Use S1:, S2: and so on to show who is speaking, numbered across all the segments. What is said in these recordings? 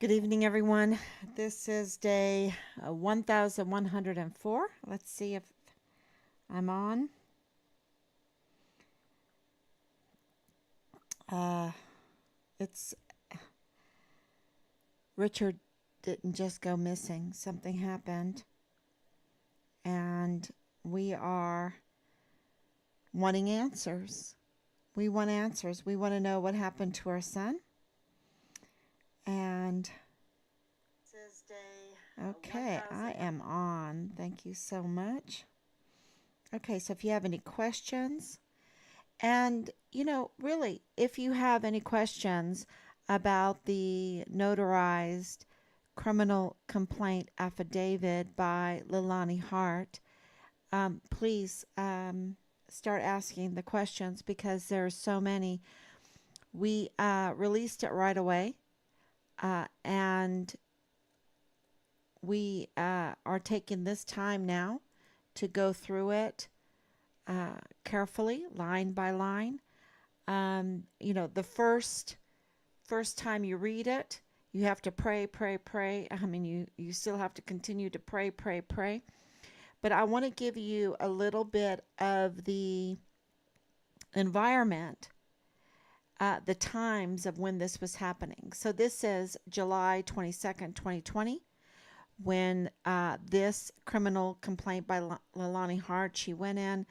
S1: Good evening, everyone. This is day 1104. Let's see if I'm on. Uh, it's Richard didn't just go missing. Something happened, and we are wanting answers. We want answers. We want to know what happened to our son. And this is day. Okay, I am on. Thank you so much. Okay, so if you have any questions, and really, if you have any questions about the notarized criminal complaint affidavit by Leilani Hart, please start asking the questions because there's so many. We released it right away, and we are taking this time now to go through it carefully, line by line. The first time you read it, you have to pray, pray, pray. I mean, you still have to continue to pray, pray, pray. But I want to give you a little bit of the environment, the times of when this was happening. So this is July 22nd, 2020, when this criminal complaint by Leilani Hart, she went in.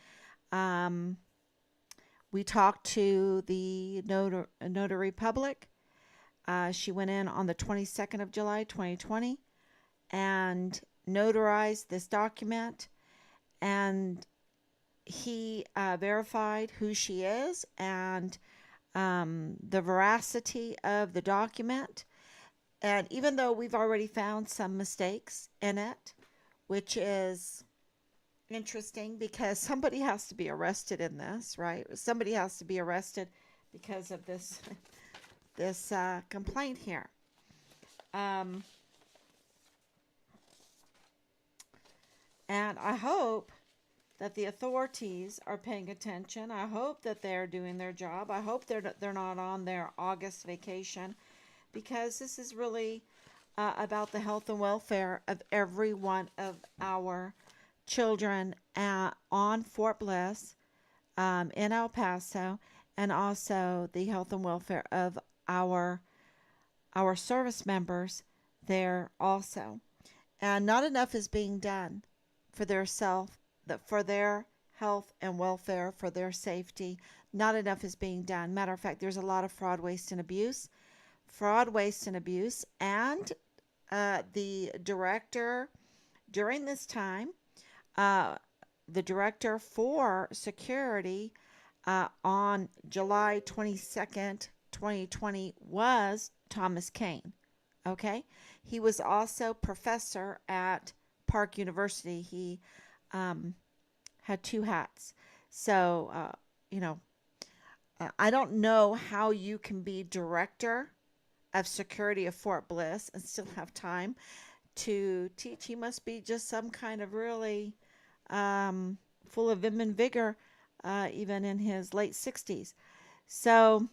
S1: We talked to the notary public. She went in on the 22nd of July, 2020, and notarized this document. And he verified who she is and the veracity of the document. And even though we've already found some mistakes in it, which is interesting because somebody has to be arrested in this, right? Somebody has to be arrested because of this complaint here. And I hope that the authorities are paying attention. I hope that they're doing their job. I hope they're not on their August vacation, because this is really about the health and welfare of every one of our children on Fort Bliss, in El Paso, and also the health and welfare of our service members there also. And not enough is being done for for their health and welfare, for their safety. Not enough is being done. Matter of fact, there's a lot of fraud, waste, and abuse. And the director during this time, the director for security on July 22nd, 2020 was Thomas Kane. Okay. He was also professor at Park University. He had two hats. So, I don't know how you can be director of security of Fort Bliss and still have time to teach. He must be just some kind of really full of vim and vigor, even in his late 60s. So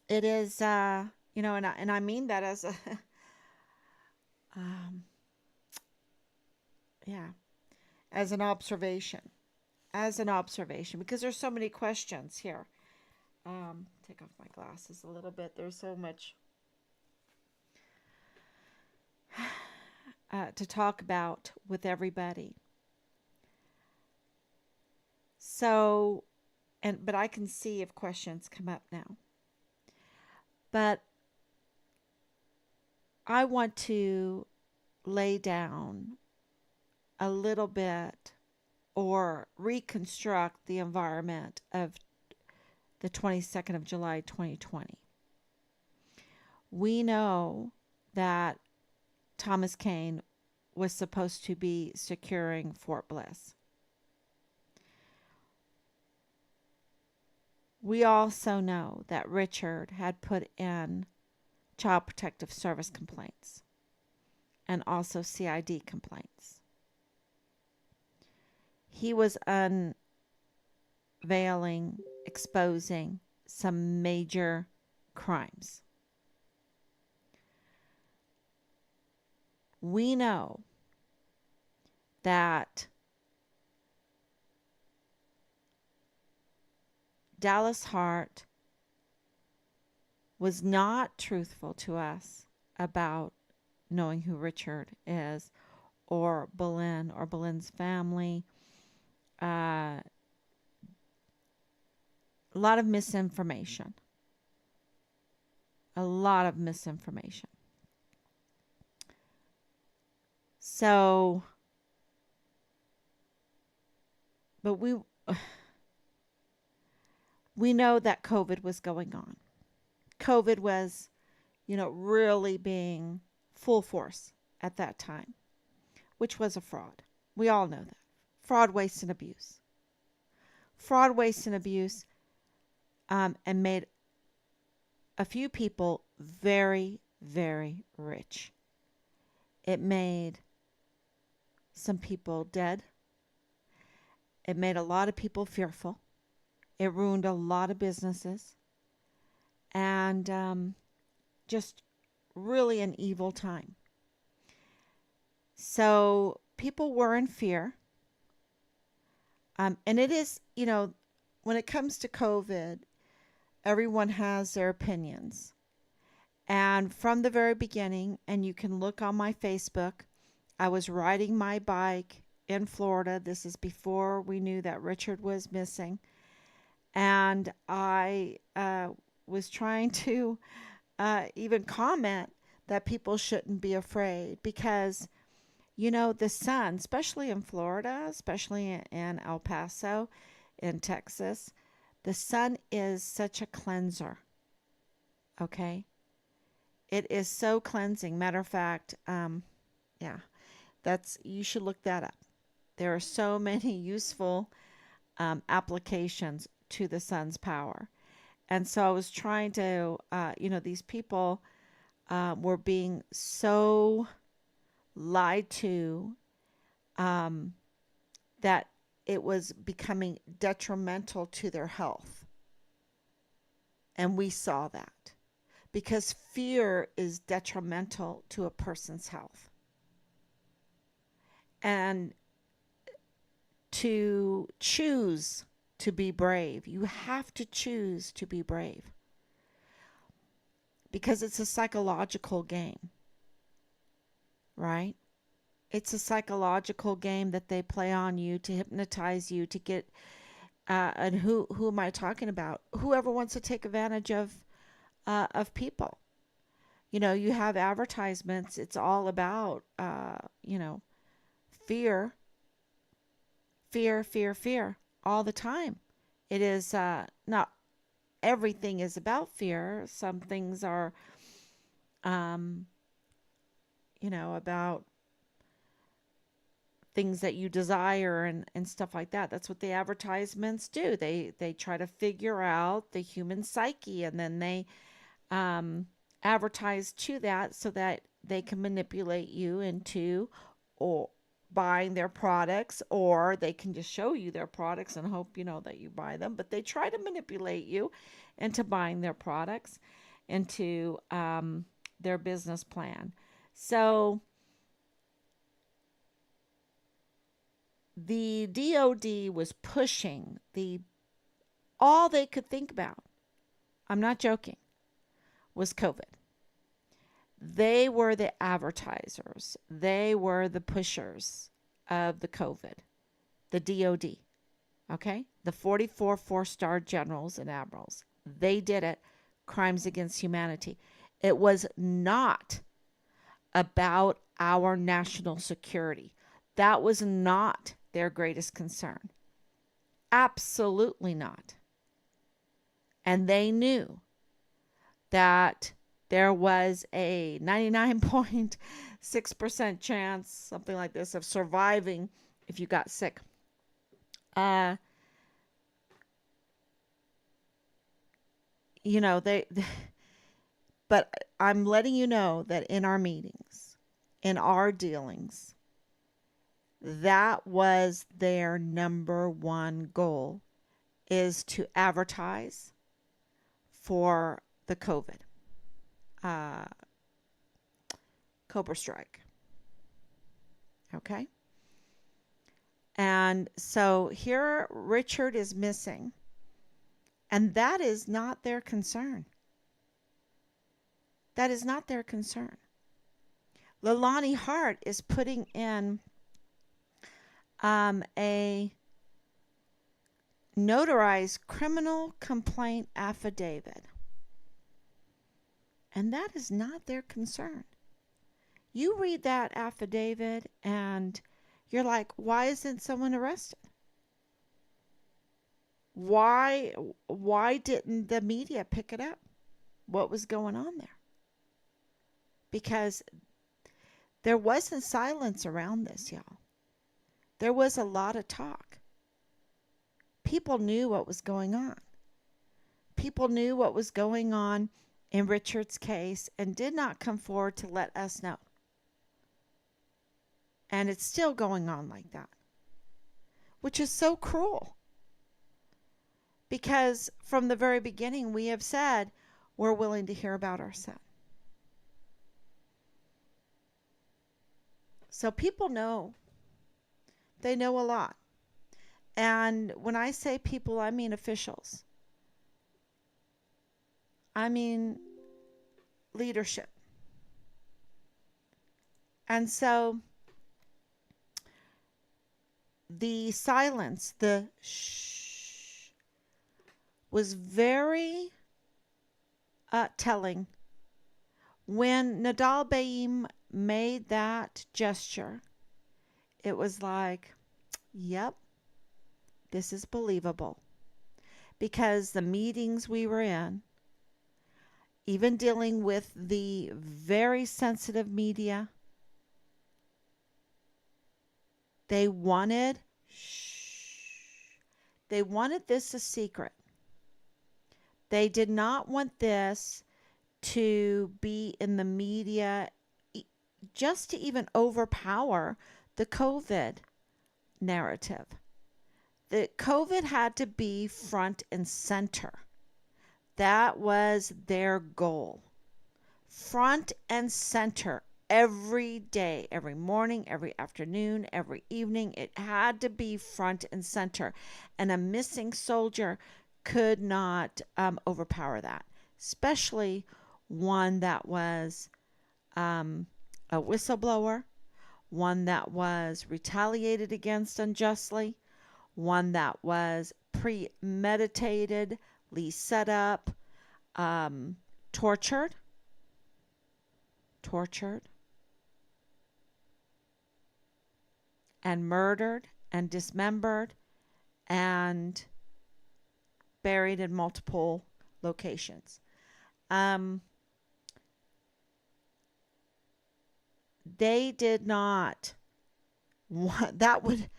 S1: it is, and I mean that as a, um, yeah, as an observation, because there's so many questions here. Take off my glasses a little bit. There's so much to talk about with everybody. So, but I can see if questions come up now. But I want to lay down a little bit or reconstruct the environment of the 22nd of July, 2020. We know that Thomas Kane was supposed to be securing Fort Bliss. We also know that Richard had put in Child Protective Service complaints and also CID complaints. He was unveiling, exposing some major crimes. We know that Dallas Hart was not truthful to us about knowing who Richard is, or Boleyn's family. A lot of misinformation. A lot of misinformation. So, but we know that COVID was going on. COVID was, really being full force at that time, which was a fraud. We all know that. Fraud, waste, and abuse. Fraud, waste, and abuse, and made a few people very, very rich. It made some people dead. It made a lot of people fearful. It ruined a lot of businesses. And just really an evil time. So people were in fear. And it is, when it comes to COVID, everyone has their opinions. And from the very beginning, and you can look on my Facebook, I was riding my bike in Florida. This is before we knew that Richard was missing. And I was trying to even comment that people shouldn't be afraid because, the sun, especially in Florida, especially in El Paso, in Texas, the sun is such a cleanser. Okay? It is so cleansing. Matter of fact, yeah, you should look that up. There are so many useful applications to the sun's power. And so I was trying to, these people were being so lied to that it was becoming detrimental to their health. And we saw that because fear is detrimental to a person's health. And to choose to be brave, you have to choose to be brave because it's a psychological game, right? It's a psychological game that they play on you to hypnotize you to get, and who am I talking about? Whoever wants to take advantage of people. You have advertisements. It's all about, fear, fear, fear, fear all the time. It is not everything is about fear. Some things are, about things that you desire and stuff like that. That's what the advertisements do. They try to figure out the human psyche, and then they advertise to that so that they can manipulate you into or buying their products, or they can just show you their products and hope that you buy them. But they try to manipulate you into buying their products, into their business plan. So the DOD was pushing all they could think about, I'm not joking, was COVID. They were the advertisers. They were the pushers of the COVID, the DOD, okay? The 44 four-star generals and admirals. They did it. Crimes against humanity. It was not about our national security. That was not their greatest concern. Absolutely not. And they knew that there was a 99.6% chance, something like this, of surviving if you got sick. But I'm letting you know that in our meetings, in our dealings, that was their number one goal, is to advertise for the COVID Cobra Strike. Okay. And so here Richard is missing, and that is not their concern. That is not their concern. Leilani Hart is putting in a notarized criminal complaint affidavit, and that is not their concern. You read that affidavit and you're like, why isn't someone arrested? Why didn't the media pick it up? What was going on there? Because there wasn't silence around this, y'all. There was a lot of talk. People knew what was going on. People knew what was going on in Richard's case and did not come forward to let us know. And it's still going on like that, which is so cruel. Because from the very beginning, we have said we're willing to hear about our son. So people know. They know a lot. And when I say people, I mean officials. I mean leadership. And so the silence, the shh, was very telling. When Nadal Baim made that gesture, it was like, yep, this is believable. Because the meetings we were in, even dealing with the very sensitive media, they wanted this a secret. They did not want this to be in the media just to even overpower the COVID narrative. The COVID had to be front and center. That was their goal. Front and center every day, every morning, every afternoon, every evening. It had to be front and center. And a missing soldier could not overpower that, especially one that was a whistleblower, one that was retaliated against unjustly, one that was premeditatedly set up, tortured, and murdered and dismembered and buried in multiple locations. They did not want that would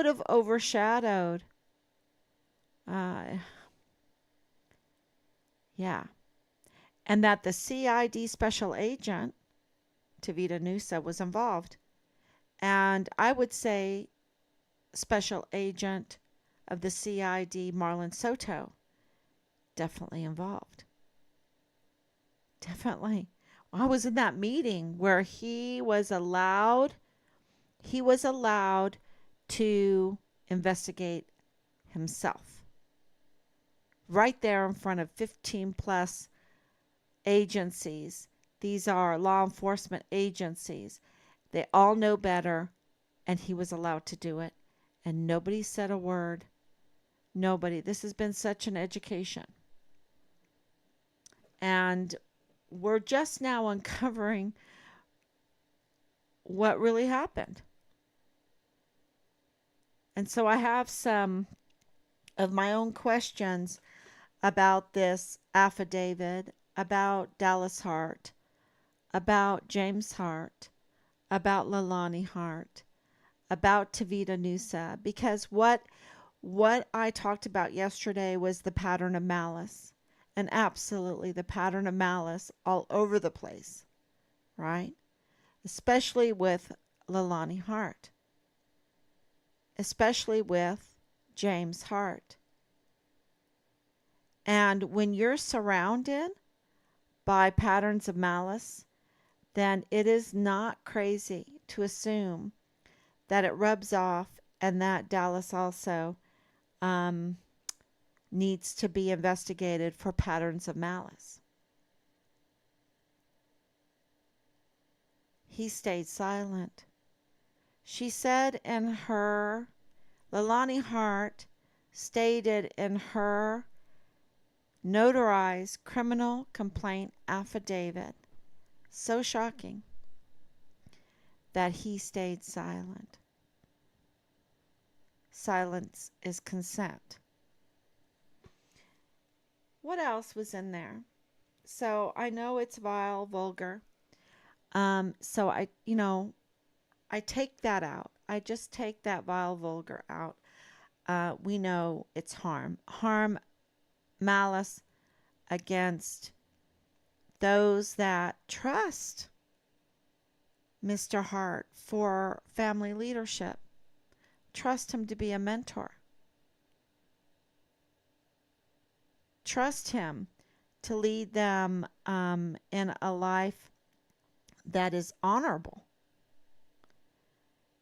S1: have overshadowed yeah. And that the CID special agent Tavita Nusa was involved. And I would say special agent of the CID Marlon Soto definitely involved. Definitely. I was in that meeting where he was allowed to investigate himself. Right there in front of 15 plus agencies. These are law enforcement agencies. They all know better, and he was allowed to do it. And nobody said a word. Nobody. This has been such an education. And we're just now uncovering what really happened. And so I have some of my own questions about this affidavit, about Dallas Hart, about James Hart, about Leilani Hart, about Tavita Nusa, because what I talked about yesterday was the pattern of malice, and absolutely the pattern of malice all over the place, right? Especially with Leilani Hart, especially with James Hart. And when you're surrounded by patterns of malice, then it is not crazy to assume that it rubs off, and that Dallas also um, needs to be investigated for patterns of malice. He stayed silent. She said in her, Leilani Hart stated in her notarized criminal complaint affidavit, so shocking, that he stayed silent. Silence is consent. What else was in there? So I know it's vile, vulgar. So I take that out. I just take that vile, vulgar out. We know it's harm, malice against those that trust Mr. Hart for family leadership. Trust him to be a mentor. Trust him to lead them in a life that is honorable.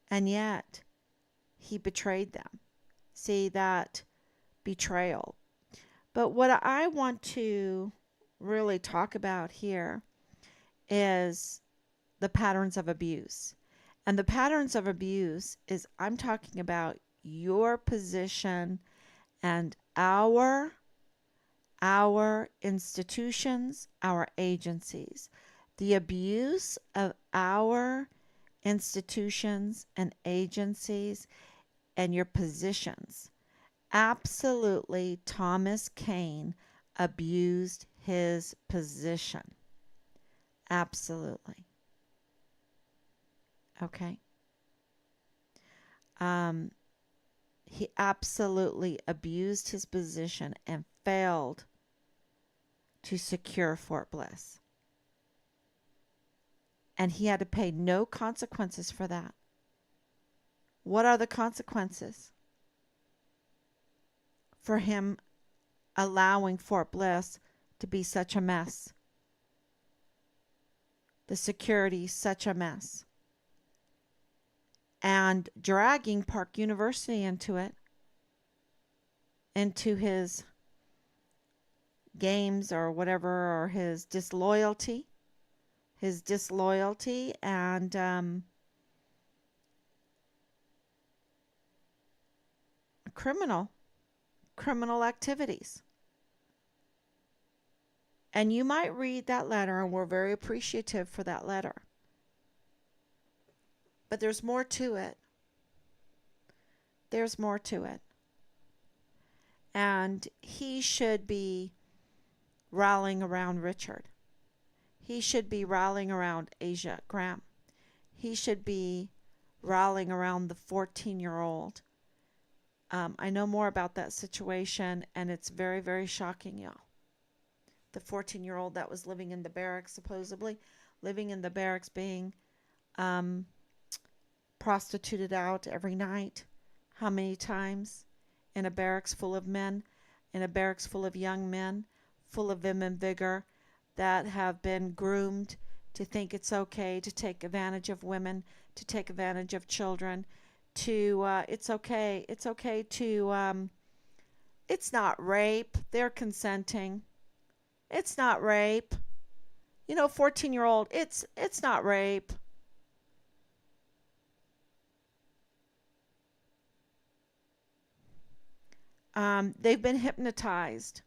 S1: And yet, he betrayed them. See that betrayal. But what I want to really talk about here is the patterns of abuse. And the patterns of abuse is, I'm talking about your position and our institutions, our agencies. The abuse of our institutions and agencies and your positions. Absolutely, Thomas Paine abused his position. Absolutely. Okay. He absolutely abused his position and failed to secure Fort Bliss. And he had to pay no consequences for that. What are the consequences for him allowing Fort Bliss to be such a mess? The security, such a mess. And dragging Park University into it, into his games or whatever, or his disloyalty and criminal activities. And you might read that letter, and we're very appreciative for that letter. But there's more to it. There's more to it. And he should be rallying around Richard. He should be rallying around Asia Graham. He should be rallying around the 14-year-old. I know more about that situation, and it's very, very shocking, y'all. The 14-year-old that was living in the barracks, supposedly living in the barracks, being prostituted out every night. How many times? In a barracks full of men, in a barracks full of young men, full of vim and vigor, that have been groomed to think it's okay to take advantage of women, to take advantage of children, to it's okay to it's not rape, they're consenting. It's not rape. 14-year-old, it's not rape. They've been hypnotized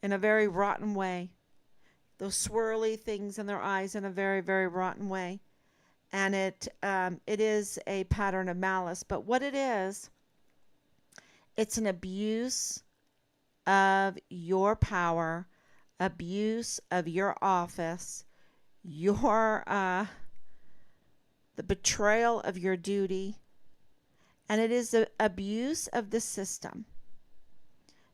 S1: in a very rotten way. Those swirly things in their eyes in a very, very rotten way. And it is a pattern of malice. But what it is, it's an abuse of your power, abuse of your office, your the betrayal of your duty, and it is the abuse of the system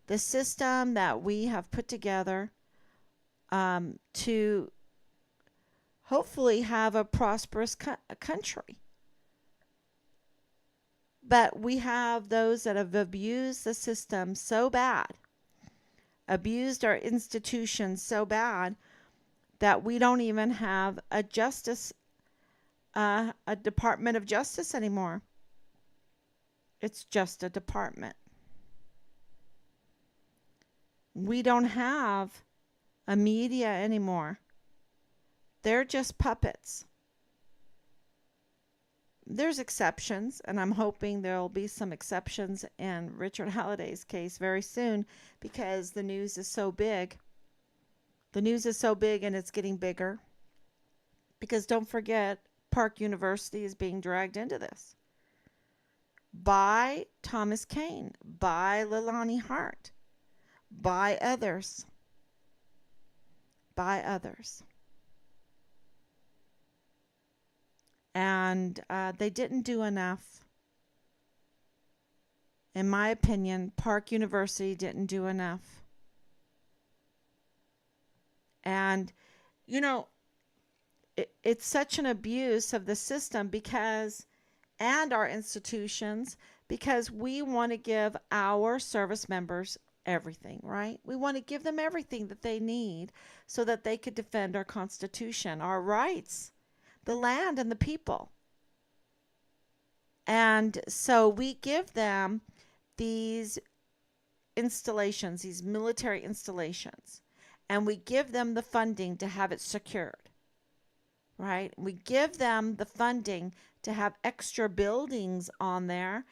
S1: that we have put together to hopefully have a prosperous country. But we have those that have abused the system so bad, abused our institutions so bad, that we don't even have a justice a Department of Justice anymore. It's just a department. We don't have a media anymore. They're just puppets. There's exceptions, and I'm hoping there'll be some exceptions in Richard Halliday's case very soon because the news is so big. The news is so big and it's getting bigger. Because don't forget, Park University is being dragged into this by Thomas Kane, by Leilani Hart, by others. By others. And they didn't do enough. In my opinion, Park University didn't do enough. And, you know, it's such an abuse of the system because, and our institutions, because we want to give our service members everything, right? We want to give them everything that they need so that they could defend our Constitution, our rights, the land, and the people. And so we give them these installations, these military installations, and we give them the funding to have it secured, right? We give them the funding to have extra buildings on there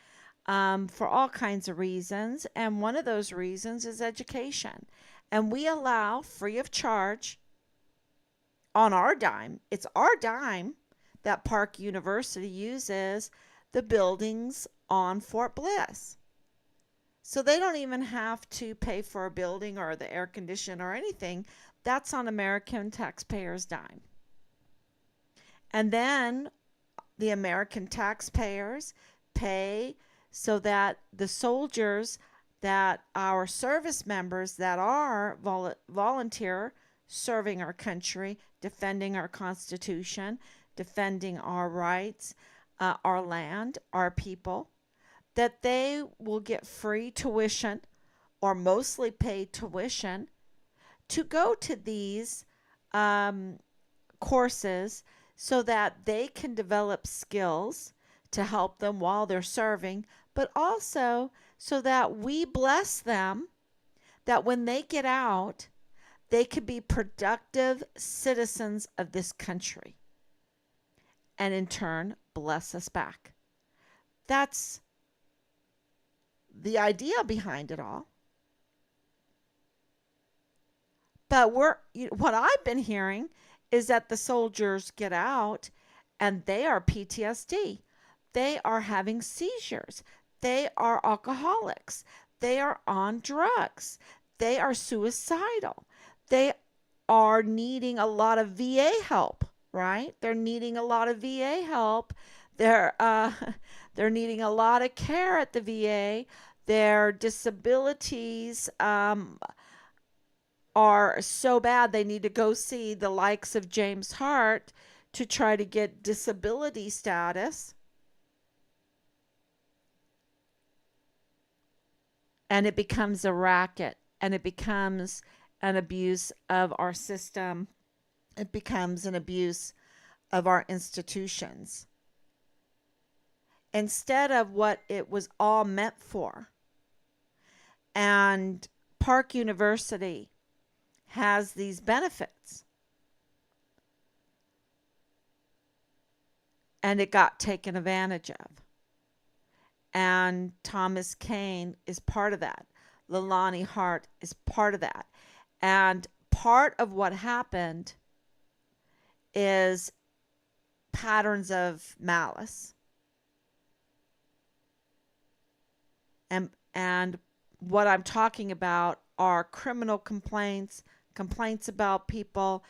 S1: for all kinds of reasons. And one of those reasons is education. And we allow free of charge on our dime. It's our dime that Park University uses the buildings on Fort Bliss. So they don't even have to pay for a building or the air condition or anything. That's on American taxpayers' dime. And then the American taxpayers pay so that the soldiers, that our service members that are volunteer serving our country, defending our Constitution, defending our rights, our land, our people, that they will get free tuition or mostly paid tuition to go to these courses so that they can develop skills to help them while they're serving, but also so that we bless them, that when they get out, they could be productive citizens of this country and in turn bless us back. That's the idea behind it all. But what I've been hearing is that the soldiers get out and they are PTSD. They are having seizures. They are alcoholics. They are on drugs. They are suicidal. They are needing a lot of VA help, right? They're needing a lot of VA help. They're needing a lot of care at the VA. Their disabilities are so bad they need to go see the likes of James Hart to try to get disability status. And it becomes a racket, and it becomes an abuse of our system. It becomes an abuse of our institutions instead of what it was all meant for. And Park University has these benefits, and it got taken advantage of. And Thomas Kane is part of that. Leilani Hart is part of that. And part of what happened is patterns of malice. And what I'm talking about are criminal complaints, complaints about people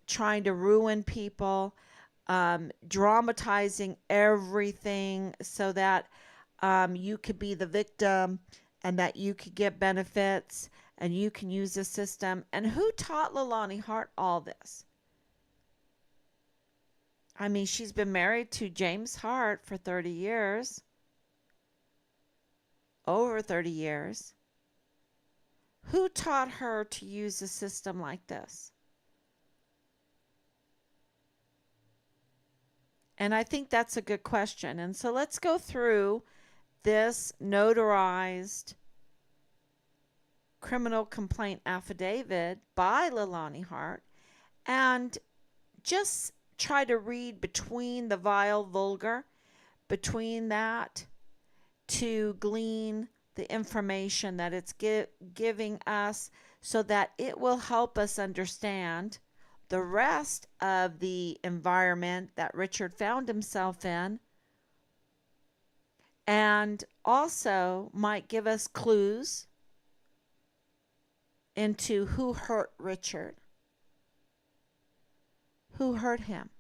S1: trying to ruin people, dramatizing everything so that you could be the victim and that you could get benefits and you can use the system. And who taught Leilani Hart all this? I mean, she's been married to James Hart for 30 years, over 30 years. Who taught her to use a system like this? And I think that's a good question. And so let's go through this notarized criminal complaint affidavit by Leilani Hart and just try to read between the vile, vulgar, between that to glean the information that it's giving us so that it will help us understand the rest of the environment that Richard found himself in, and also might give us clues into who hurt Richard, who hurt him,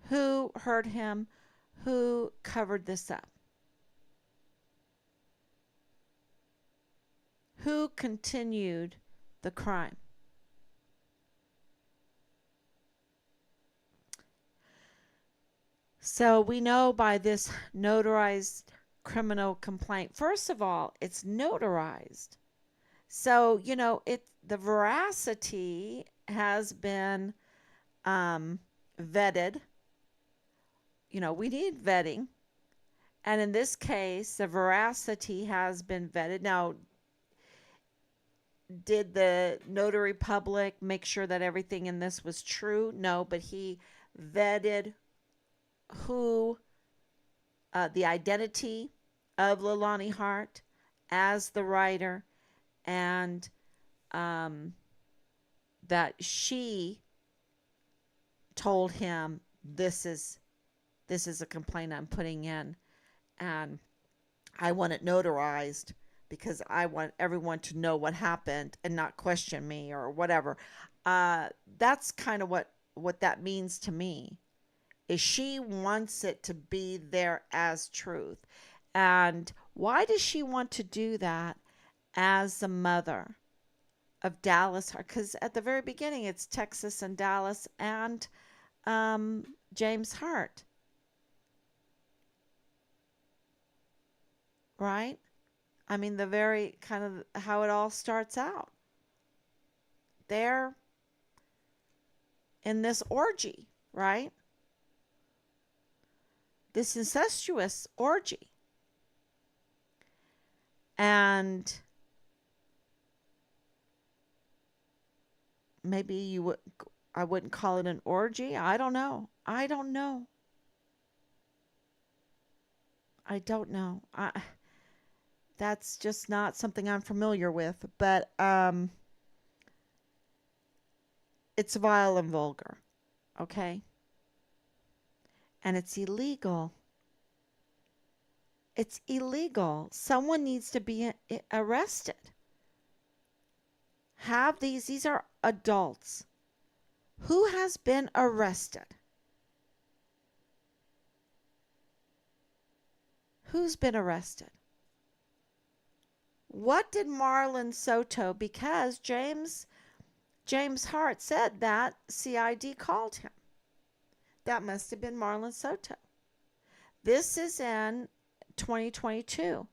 S1: who hurt him, who covered this up, who continued the crime. So we know by this notarized criminal complaint, first of all, it's notarized. So, the veracity has been vetted. We need vetting. And in this case, the veracity has been vetted. Now, did the notary public make sure that everything in this was true? No, but he vetted who, the identity of Leilani Hart as the writer, and that she told him, this is a complaint I'm putting in, and I want it notarized because I want everyone to know what happened and not question me or whatever. That's kind of what that means to me, is she wants it to be there as truth. And why does she want to do that as the mother of Dallas? Because at the very beginning, it's Texas and Dallas and James Hart, right? I mean, the very kind of how it all starts out. They're in this orgy, right? This incestuous orgy. And maybe I wouldn't call it an orgy. I don't know. I don't know. That's just not something I'm familiar with, but it's vile and vulgar, okay? And it's illegal. It's illegal. Someone needs to be arrested. These are adults. Who has been arrested? Who's been arrested? What did Marlon Soto, because James Hart said that CID called him. That must have been Marlon Soto. This is in 2022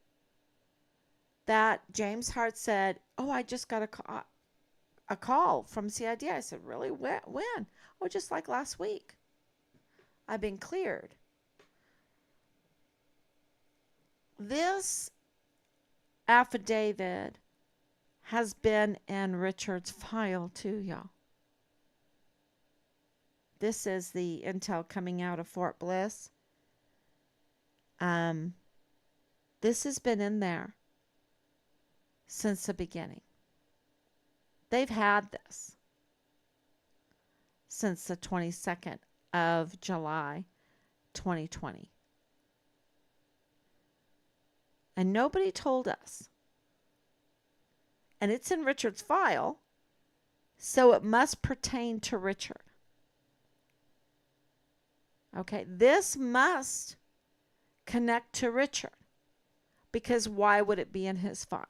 S1: that James Hart said, "Oh, I just got a call from CID." I said, "Really? When?" "Oh, just like last week. I've been cleared." This affidavit has been in Richard's file too, y'all. This is the intel coming out of Fort Bliss. This has been in there since the beginning. They've had this since the 22nd of July, 2020. And nobody told us. And it's in Richard's file, so it must pertain to Richard. Okay, this must connect to Richard, because why would it be in his file?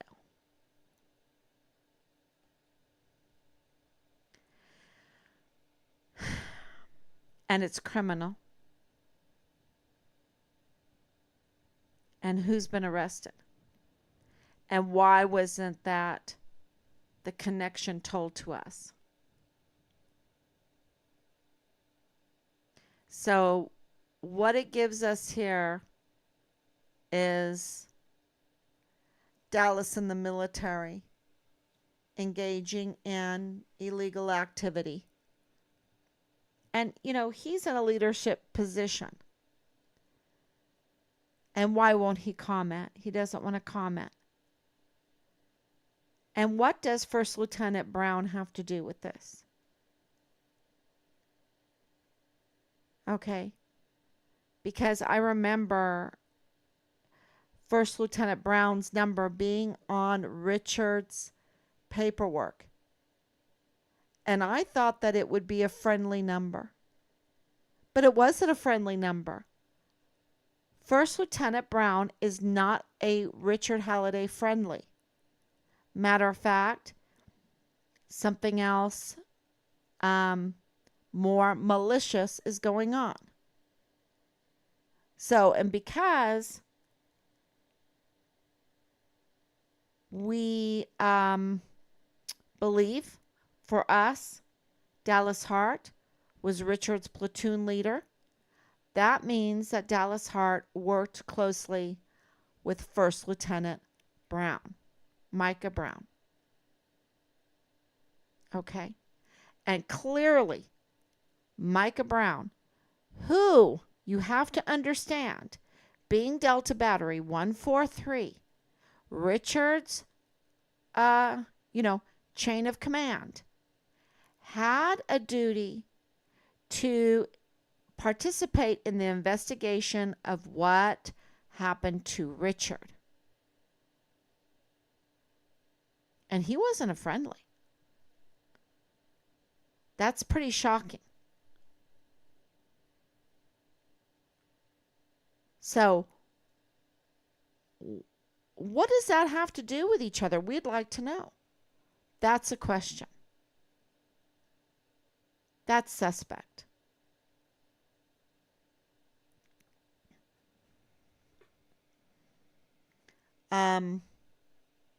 S1: And it's criminal. And who's been arrested? And why wasn't that the connection told to us? So, what it gives us here is Dallas in the military engaging in illegal activity. And, he's in a leadership position. And why won't he comment? He doesn't want to comment. And what does First Lieutenant Brown have to do with this? Okay. Because I remember First Lieutenant Brown's number being on Richard's paperwork. And I thought that it would be a friendly number. But it wasn't a friendly number. First Lieutenant Brown is not a Richard Halliday friendly. Matter of fact, something else more malicious is going on. So, and because we believe, for us, Dallas Hart was Richard's platoon leader, that means that Dallas Hart worked closely with First Lieutenant Brown, Micah Brown. Okay? And clearly, Micah Brown, who you have to understand, being Delta Battery 143, Richard's, chain of command, had a duty to participate in the investigation of what happened to Richard. And he wasn't a friendly. That's pretty shocking. So, what does that have to do with each other? We'd like to know. That's a question. That's suspect.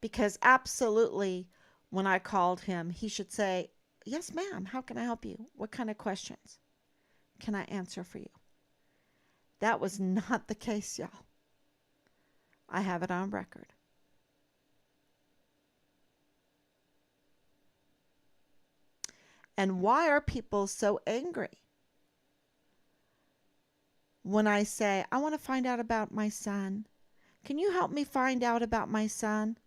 S1: Because absolutely, when I called him, he should say, "Yes, ma'am, how can I help you? What kind of questions can I answer for you?" That was not the case, y'all. I have it on record. And why are people so angry when I say, "I want to find out about my son. Can you help me find out about my son?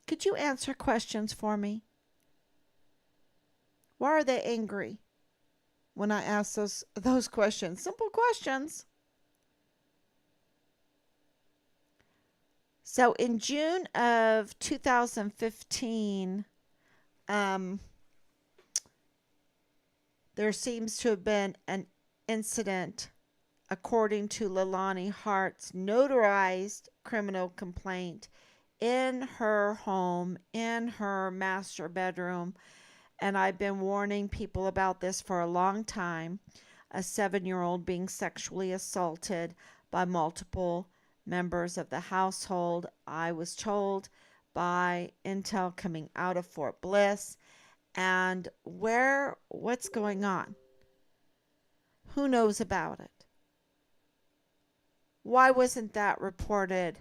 S1: Could you answer questions for me?" Why are they angry when I ask those questions? Simple questions. So in June of 2015, there seems to have been an incident, according to Leilani Hart's notarized criminal complaint, in her home, in her master bedroom. And I've been warning people about this for a long time. A 7-year-old being sexually assaulted by multiple members of the household. I was told by intel coming out of Fort Bliss. And what's going on? Who knows about it? Why wasn't that reported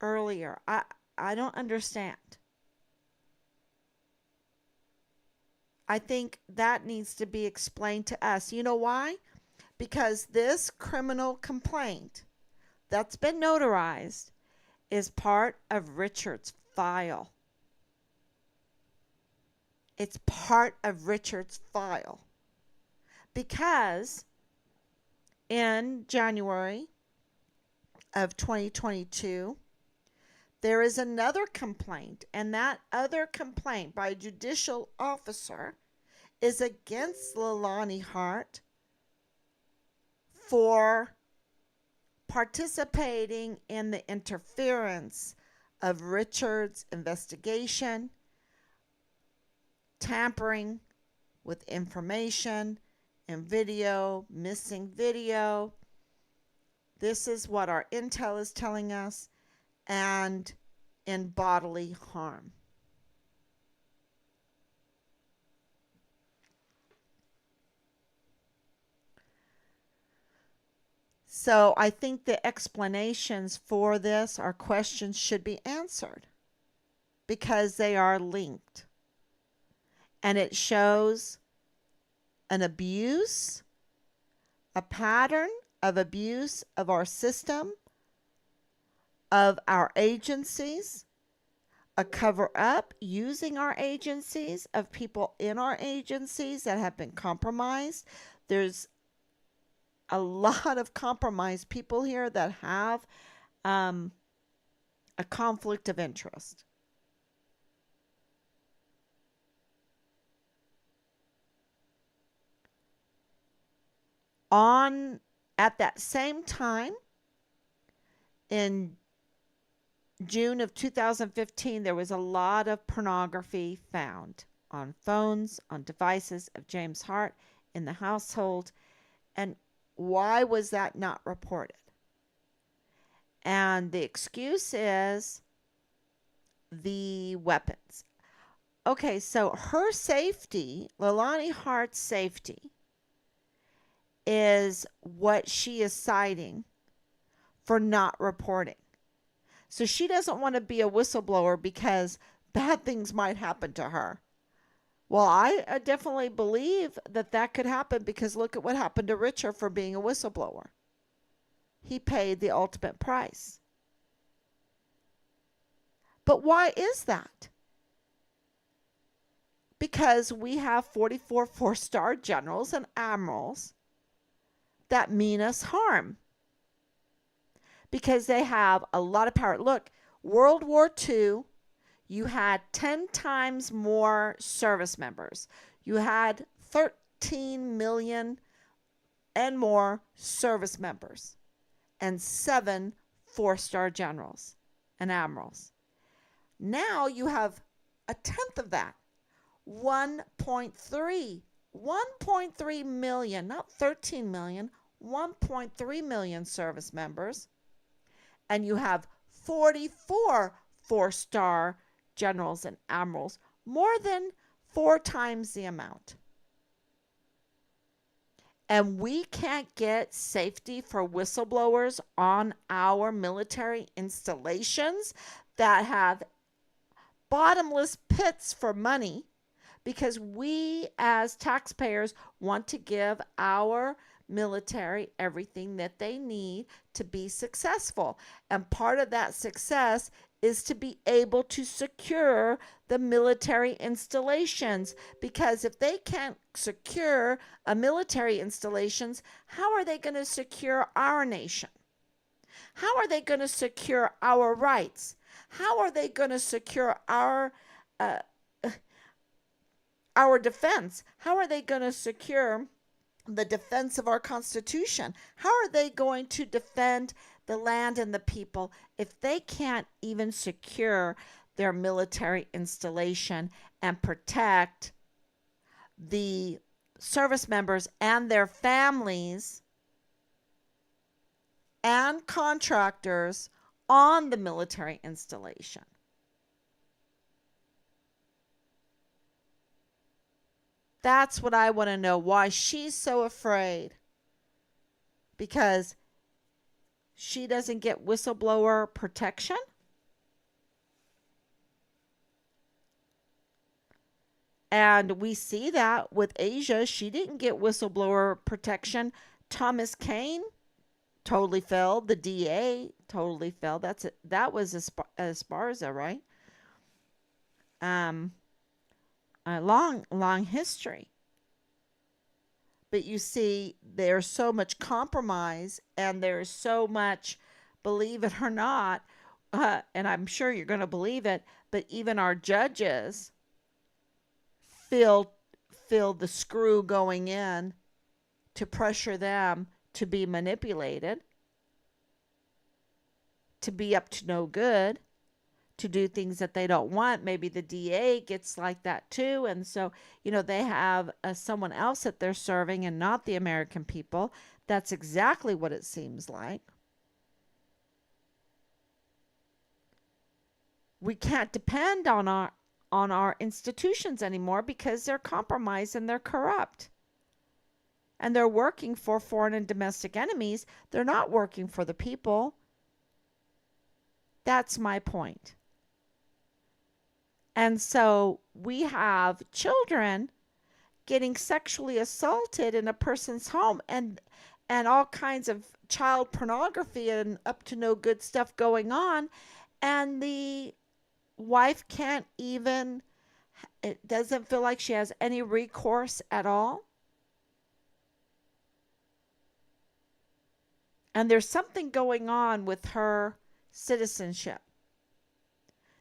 S1: earlier? I don't understand. I think that needs to be explained to us. You know why? Because this criminal complaint that's been notarized is part of Richard's file. It's part of Richard's file. Because in January of 2022, there is another complaint, and that other complaint by a judicial officer is against Leilani Hart for participating in the interference of Richard's investigation, tampering with information and video, missing video. This is what our intel is telling us, and in bodily harm. So I think the explanations for this or questions should be answered because they are linked. And it shows an abuse, a pattern of abuse of our system, of our agencies, a cover up using our agencies, of people in our agencies that have been compromised. There's a lot of compromised people here that have a conflict of interest. On at that same time, in June of 2015, there was a lot of pornography found on phones, on devices of James Hart in the household. And why was that not reported? And the excuse is the weapons. Okay, so her safety, Leilani Hart's safety, is what she is citing for not reporting. So she doesn't want to be a whistleblower because bad things might happen to her. Well, I definitely believe that that could happen because look at what happened to Richard for being a whistleblower. He paid the ultimate price. But why is that? Because we have 44 four-star generals and admirals that mean us harm. Because they have a lot of power. Look, World War II, you had 10 times more service members. You had 13 million and more service members and 7 four-star generals and admirals. Now you have a tenth of that, 1.3 million, not 13 million, 1.3 million service members. And you have 44 four-star generals and admirals, more than 4 times the amount. And we can't get safety for whistleblowers on our military installations that have bottomless pits for money because we as taxpayers want to give our military everything that they need to be successful. And part of that success is to be able to secure the military installations, because if they can't secure a military installations, how are they going to secure our nation? How are they going to secure our rights? How are they going to secure our defense? How are they going to secure the defense of our Constitution? How are they going to defend the land and the people if they can't even secure their military installation and protect the service members and their families and contractors on the military installation? That's what I want to know, why she's so afraid. Because she doesn't get whistleblower protection? And we see that with Asia. She didn't get whistleblower protection. Thomas Kane totally failed. The DA totally failed. That was Esparza, right? A long history. But you see, there's so much compromise and there's so much, believe it or not, and I'm sure you're going to believe it, but even our judges feel the screw going in to pressure them to be manipulated, to be up to no good, to do things that they don't want. Maybe the DA gets like that too. And so, they have someone else that they're serving and not the American people. That's exactly what it seems like. We can't depend on our institutions anymore because they're compromised and they're corrupt. and they're working for foreign and domestic enemies. They're not working for the people. That's my point. And so we have children getting sexually assaulted in a person's home, and all kinds of child pornography and up to no good stuff going on, and the wife can't even, it doesn't feel like she has any recourse at all. And there's something going on with her citizenship.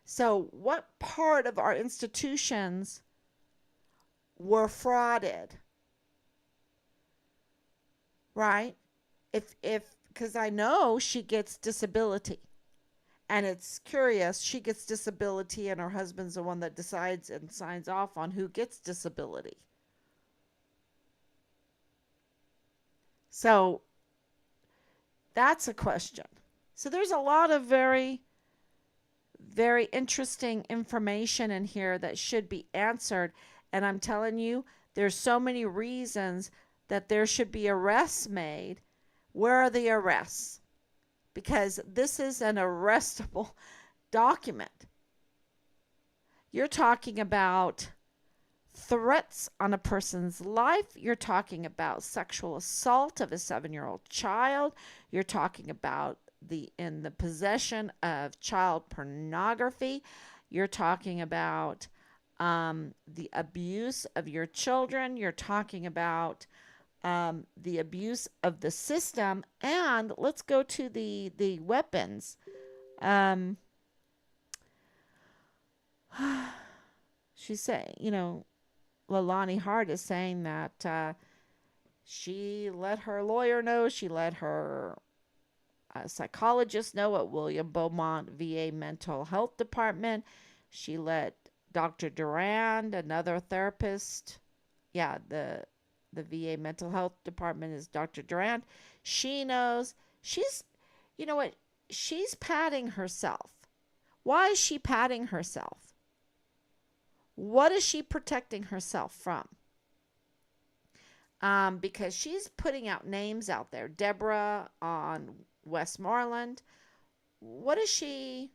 S1: So what part of our institutions were frauded, right? If because I know she gets disability, and it's curious, she gets disability and her husband's the one that decides and signs off on who gets disability. So that's a question. So there's a lot of very, very interesting information in here that should be answered. And I'm telling you, there's so many reasons that there should be arrests made. Where are the arrests? Because this is an arrestable document. You're talking about threats on a person's life. You're talking about sexual assault of a 7-year-old child. You're talking about in the possession of child pornography. You're talking about the abuse of your children. You're talking about the abuse of the system. And let's go to the weapons. She's saying, Lalani Hart is saying that she let her lawyer know, she let her psychologist know at William Beaumont VA Mental Health Department. She let Dr. Durand, another therapist, yeah, the VA Mental Health Department is Dr. Durand. She knows. You know what? She's patting herself. Why is she patting herself? What is she protecting herself from? Because she's putting out names out there. Deborah on Westmoreland. What is she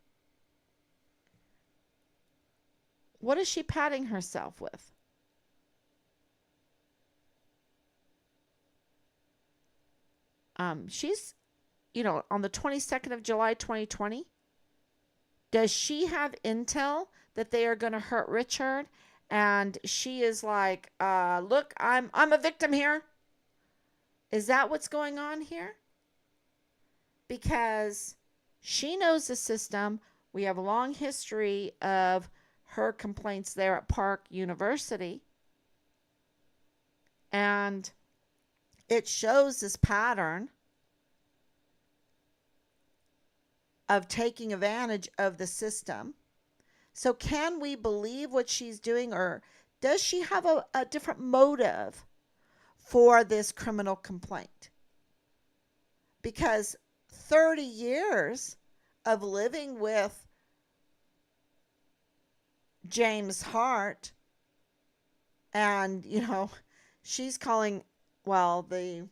S1: patting herself with? She's, on the 22nd of July, 2020, does she have intel that they are going to hurt Richard? And she is like, look, I'm a victim here. Is that what's going on here? Because she knows the system. We have a long history of her complaints there at Park University. And it shows this pattern of taking advantage of the system. So can we believe what she's doing, or does she have a different motive for this criminal complaint? Because 30 years of living with James Hart, and she's calling, well, the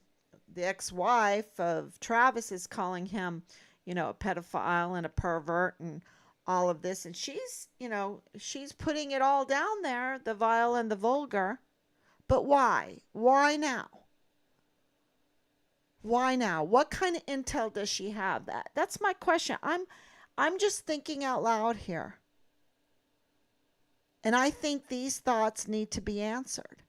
S1: ex-wife of Travis is calling him, a pedophile and a pervert and all of this, and she's putting it all down there, the vile and the vulgar. But why now? What kind of intel does she have? That's my question. I'm just thinking out loud here, and I think these thoughts need to be answered,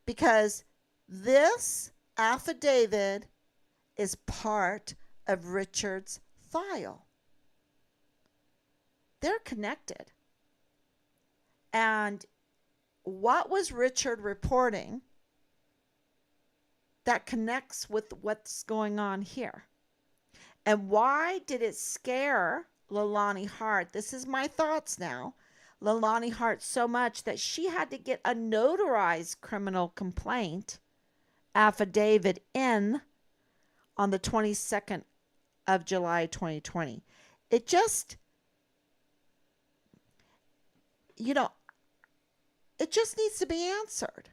S1: because this affidavit is part of Richard's file. They're connected. And what was Richard reporting that connects with what's going on here? And why did it scare Lalani Hart? This is my thoughts now. Lalani Hart so much that she had to get a notarized criminal complaint affidavit in on the 22nd of July 2020. It just, it just needs to be answered.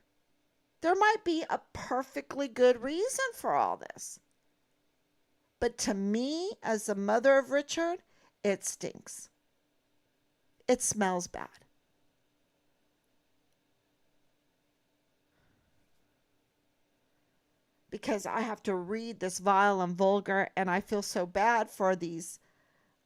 S1: There might be a perfectly good reason for all this. But to me, as the mother of Richard, it stinks. It smells bad. Because I have to read this vile and vulgar, and I feel so bad for these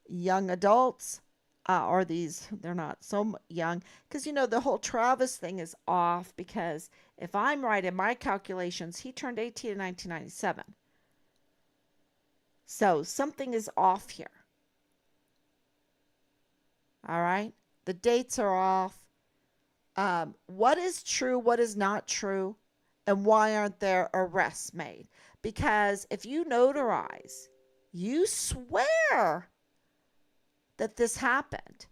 S1: young adults, or these, they're not so young, because the whole Travis thing is off, because if I'm right in my calculations, he turned 18 in 1997. So something is off here. All right. The dates are off. What is true, what is not true, and why aren't there arrests made? Because if you notarize, you swear that this happened,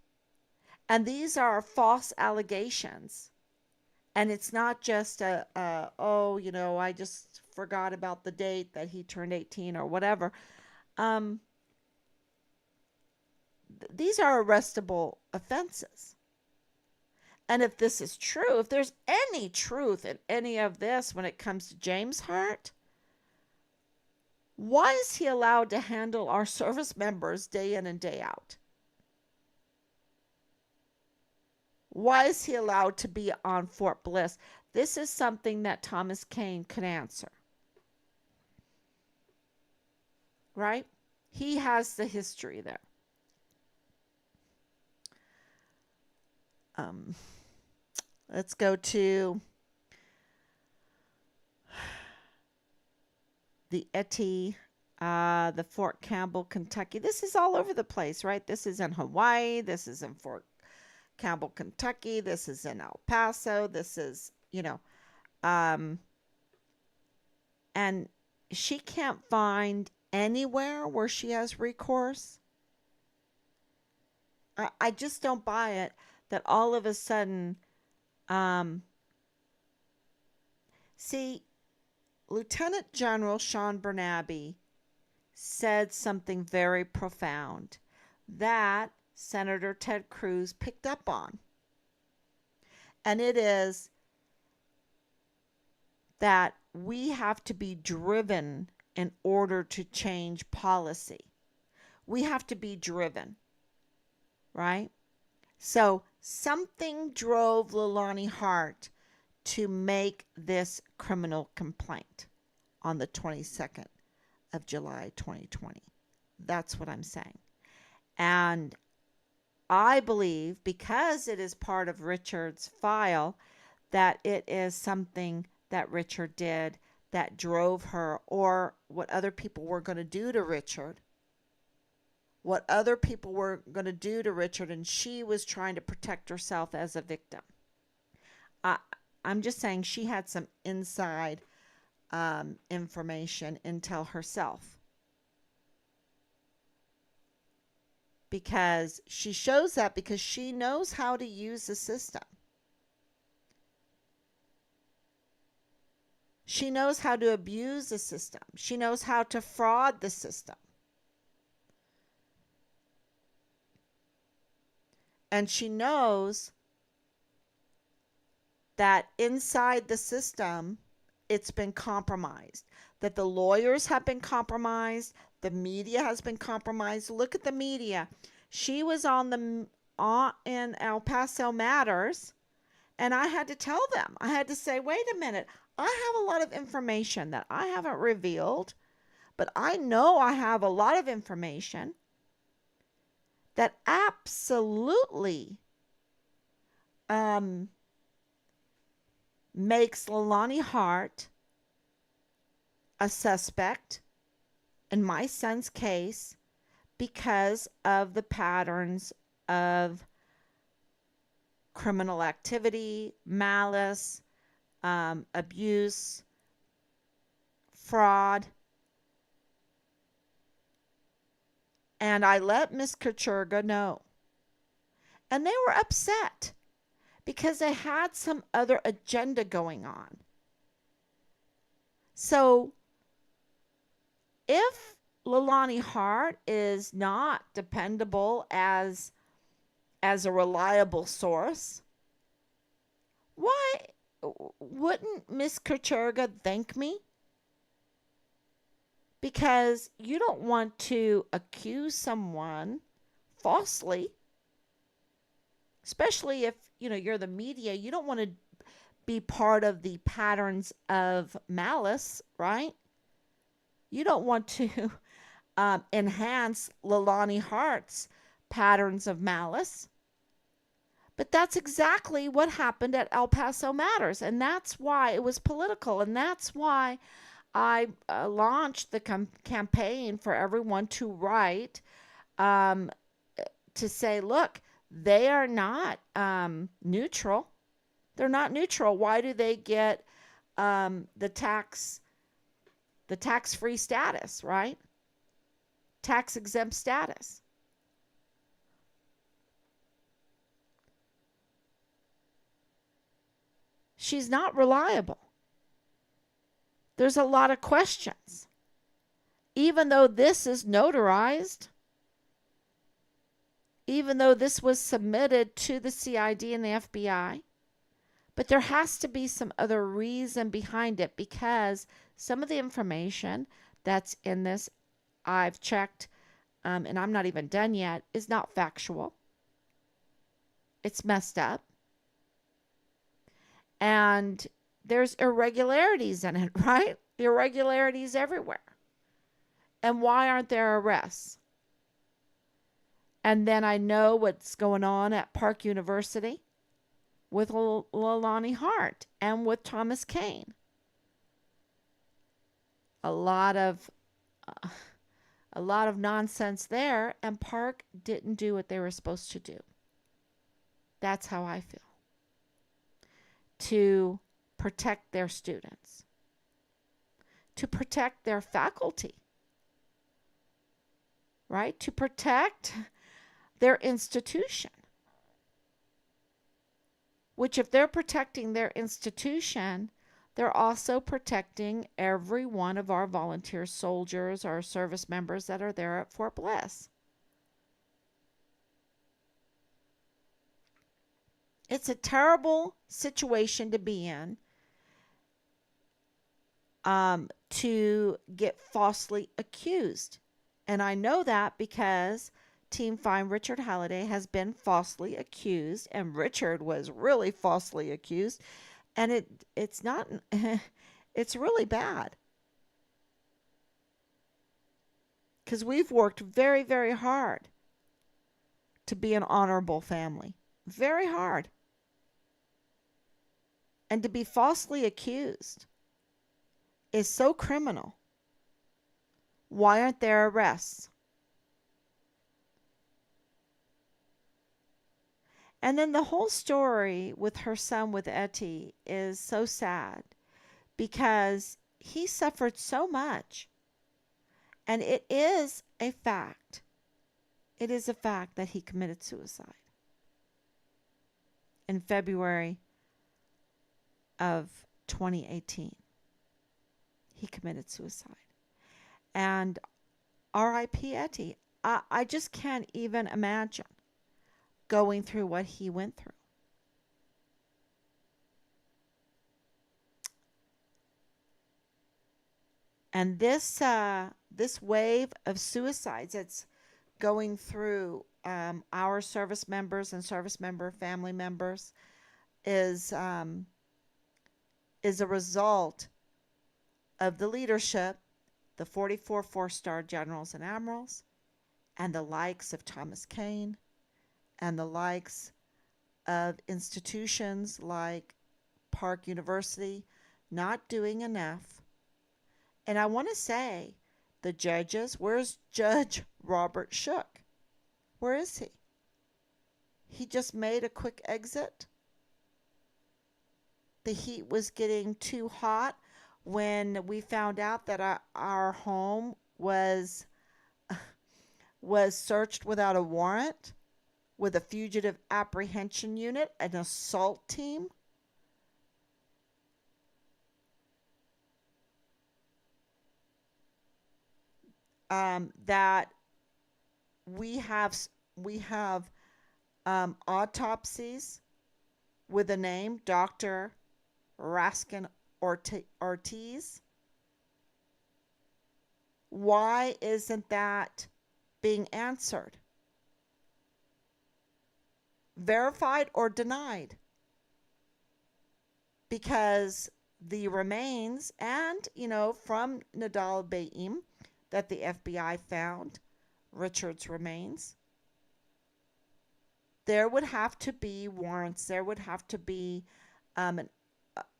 S1: and these are false allegations, and it's not just I just forgot about the date that he turned 18 or whatever. These are arrestable offenses. And if this is true, if there's any truth in any of this when it comes to James Hart, why is he allowed to handle our service members day in and day out? Why is he allowed to be on Fort Bliss? This is something that Thomas Kane could answer. Right? He has the history there. Let's go to the Etty, the Fort Campbell, Kentucky. This is all over the place, right? This is in Hawaii. This is in Fort Campbell, Kentucky. This is in El Paso. This is, and she can't find anywhere where she has recourse. I just don't buy it that all of a sudden, see, Lieutenant General Sean Bernabe said something very profound that Senator Ted Cruz picked up on. And it is that we have to be driven in order to change policy. We have to be driven, right? So something drove Leilani Hart to make this criminal complaint on the 22nd of July 2020. That's what I'm saying. And I believe, because it is part of Richard's file, that it is something that Richard did that drove her, or what other people were going to do to Richard. What other people were going to do to Richard, and she was trying to protect herself as a victim. I'm just saying she had some inside information, intel herself. Because she shows up because she knows how to use the system. She knows how to abuse the system. She knows how to fraud the system. And she knows that inside the system, it's been compromised. That the lawyers have been compromised. The media has been compromised. Look at the media. She was in El Paso Matters, and I had to tell them. I had to say, wait a minute. I have a lot of information that I haven't revealed, but I know I have a lot of information that absolutely makes Leilani Hart a suspect in my son's case because of the patterns of criminal activity, malice, abuse, fraud. And I let Miss Kacherga know. And they were upset because they had some other agenda going on. So if Leilani Hart is not dependable as a reliable source, why wouldn't Miss Kacherga thank me? Because you don't want to accuse someone falsely, especially if you're the media. You don't want to be part of the patterns of malice, right? You don't want to enhance Lalani Hart's patterns of malice. But that's exactly what happened at El Paso Matters. And that's why it was political. And that's why I launched the campaign for everyone to write, um, to say, look, they are not neutral. They're not neutral. Why do they get the tax-free status, right? Tax exempt status. She's not reliable. There's a lot of questions. Even though this is notarized, even though this was submitted to the CID and the FBI, but there has to be some other reason behind it, because some of the information that's in this, I've checked, and I'm not even done yet, is not factual. It's messed up. And there's irregularities in it, right? Irregularities everywhere. And why aren't there arrests? And then I know what's going on at Park University with Lalani Hart and with Thomas Kane. A lot of nonsense there, and Park didn't do what they were supposed to do. That's how I feel. To protect their students, to protect their faculty, right? To protect their institution. Which, if they're protecting their institution, they're also protecting every one of our volunteer soldiers or service members that are there at Fort Bliss. It's a terrible situation to be in, to get falsely accused. And I know that because Team Fine Richard Halliday has been falsely accused, and Richard was really falsely accused, and it's not it's really bad, because we've worked very, very hard to be an honorable family. Very hard. And to be falsely accused is so criminal. Why aren't there arrests? And then the whole story with her son, with Etty, is so sad, because he suffered so much. And it is a fact. It is a fact that he committed suicide in February of 2018. He committed suicide. And R.I.P. Etty. I just can't even imagine going through what he went through. And this wave of suicides that's going through our service members and service member family members is a result of the leadership, the 44 four-star generals and admirals, and the likes of Thomas Kane, and the likes of institutions like Park University not doing enough. And I want to say, the judges, where's Judge Robert Shook? Where is he? He just made a quick exit. The heat was getting too hot when we found out that our home was searched without a warrant, with a fugitive apprehension unit, an assault team. That we have autopsies with a name, Dr. Raskin Ortiz? Why isn't that being answered? Verified or denied? Because the remains and, from Nadal Baim that the FBI found, Richard's remains, there would have to be warrants. There would have to be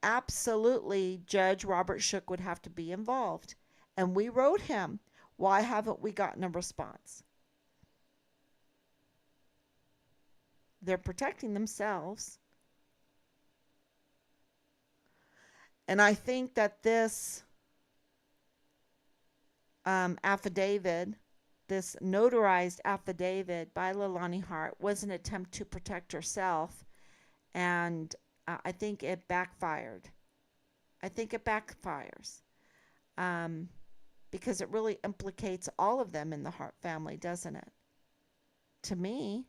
S1: absolutely, Judge Robert Shook would have to be involved. And we wrote him, why haven't we gotten a response? They're protecting themselves. And I think that this affidavit, this notarized affidavit by Leilani Hart, was an attempt to protect herself. And I think it backfired. I think it backfires. Because it really implicates all of them in the Hart family, doesn't it? To me.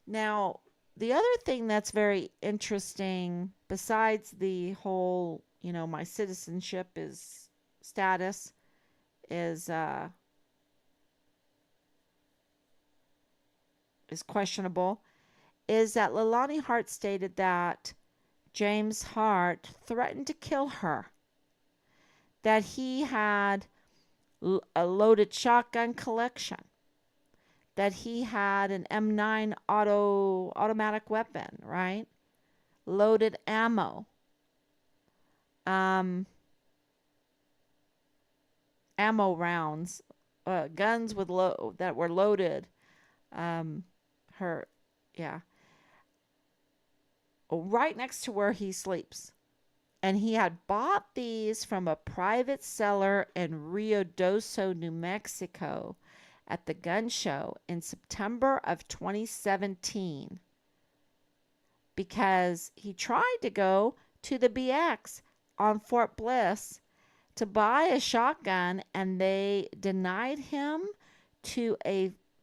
S1: Now, the other thing that's very interesting, besides the whole, my citizenship is status is questionable, is that Leilani Hart stated that James Hart threatened to kill her, that he had a loaded shotgun collection, that he had an M9 automatic weapon, right? Loaded ammo. Ammo rounds, guns with that were loaded. Right next to where he sleeps. And he had bought these from a private seller in Ruidoso, New Mexico, at the gun show in September of 2017, because he tried to go to the BX on Fort Bliss to buy a shotgun, and they denied him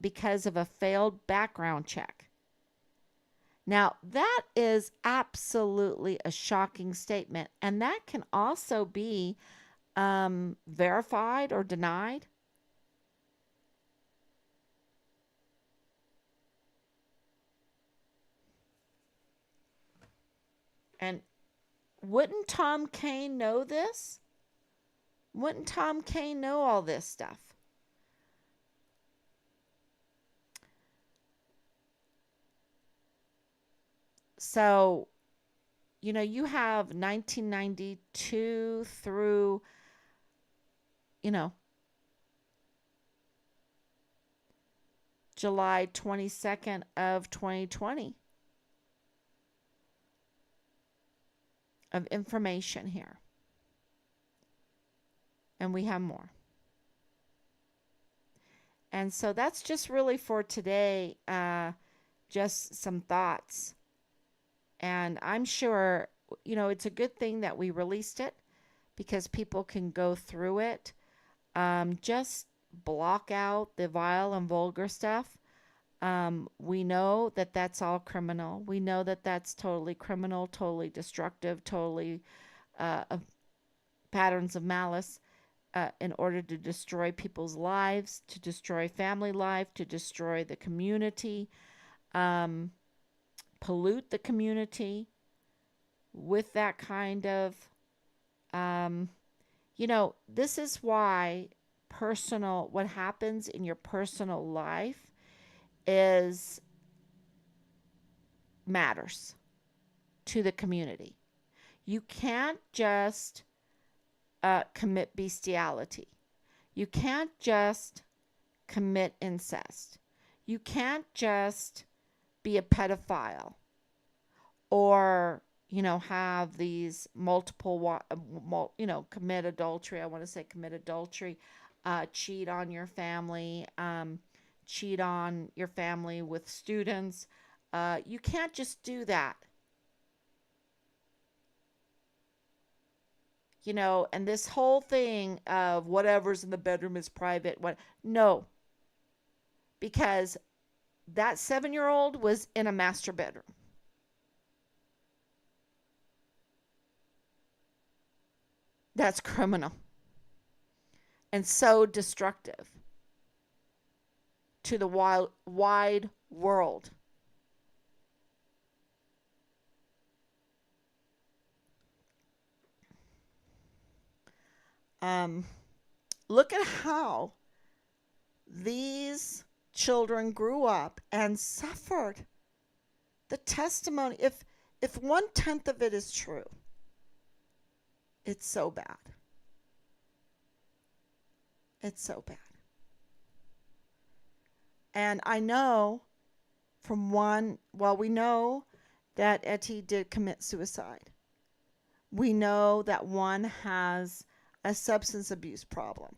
S1: because of a failed background check. Now, that is absolutely a shocking statement, and that can also be verified or denied. And wouldn't Tom Kane know this? Wouldn't Tom Kane know all this stuff? So, you have 1992 through, July 22nd of 2020 of information here. And we have more. And so that's just really for today, just some thoughts. And I'm sure, it's a good thing that we released it, because people can go through it. Just block out the vile and vulgar stuff. We know that that's all criminal. We know that that's totally criminal, totally destructive, totally patterns of malice in order to destroy people's lives, to destroy family life, to destroy the community, pollute the community with that kind of, this is why what happens in your personal life matters to the community. You can't just commit bestiality. You can't just commit incest. You can't just be a pedophile or, have these multiple, commit adultery. I want to say commit adultery, cheat on your family, cheat on your family with students. You can't just do that. And this whole thing of whatever's in the bedroom is private. No. Because that 7-year-old was in a master bedroom. that's criminal and so destructive to the wide world. Look at how these children grew up and suffered. The testimony, if 1/10 of it is true, it's so bad. It's so bad. And I know we know that Etty did commit suicide. We know that one has a substance abuse problem.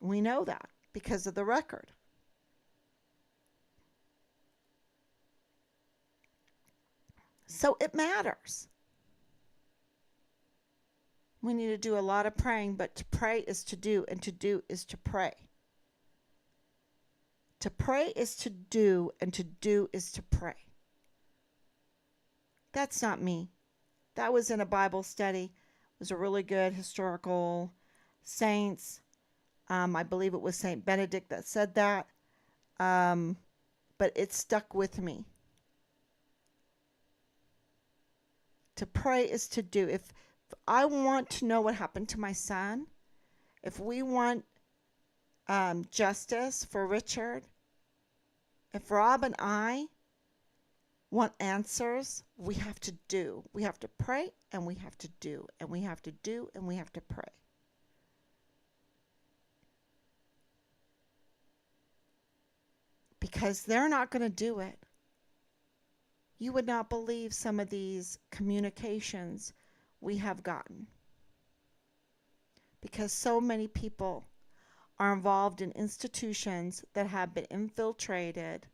S1: We know that because of the record. So it matters. We need to do a lot of praying, but to pray is to do, and to do is to pray. To pray is to do, and to do is to pray. That's not me. That was in a Bible study. It was a really good historical saints. I believe it was Saint Benedict that said that. But it stuck with me. To pray is to do. If I want to know what happened to my son, if we want justice for Richard, if Rob and I want answers, we have to do. We have to pray, and we have to do, and we have to do, and we have to pray. Because they're not going to do it. You would not believe some of these communications we have gotten. Because so many people are involved in institutions that have been infiltrated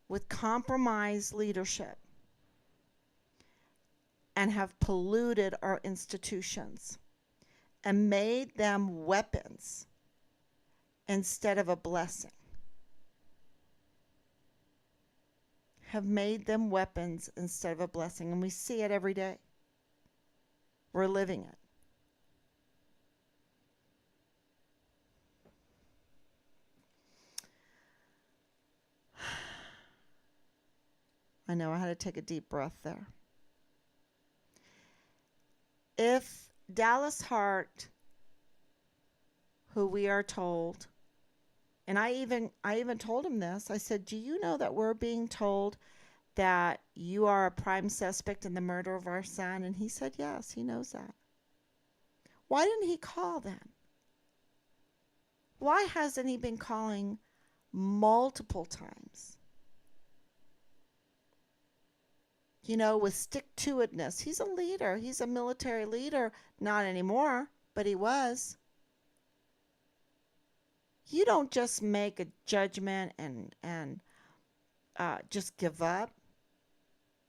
S1: with compromised leadership and have polluted our institutions and made them weapons instead of a blessing. Have made them weapons instead of a blessing. And we see it every day. We're living it. I know I had to take a deep breath there. If Dallas Hart, who we are told, and I even told him this, I said, do you know that we're being told that you are a prime suspect in the murder of our son? And he said, yes, he knows that. Why didn't he call then? Why hasn't he been calling multiple times? You know, with stick-to-itness. He's a leader. He's a military leader. Not anymore, but he was. You don't just make a judgment and just give up.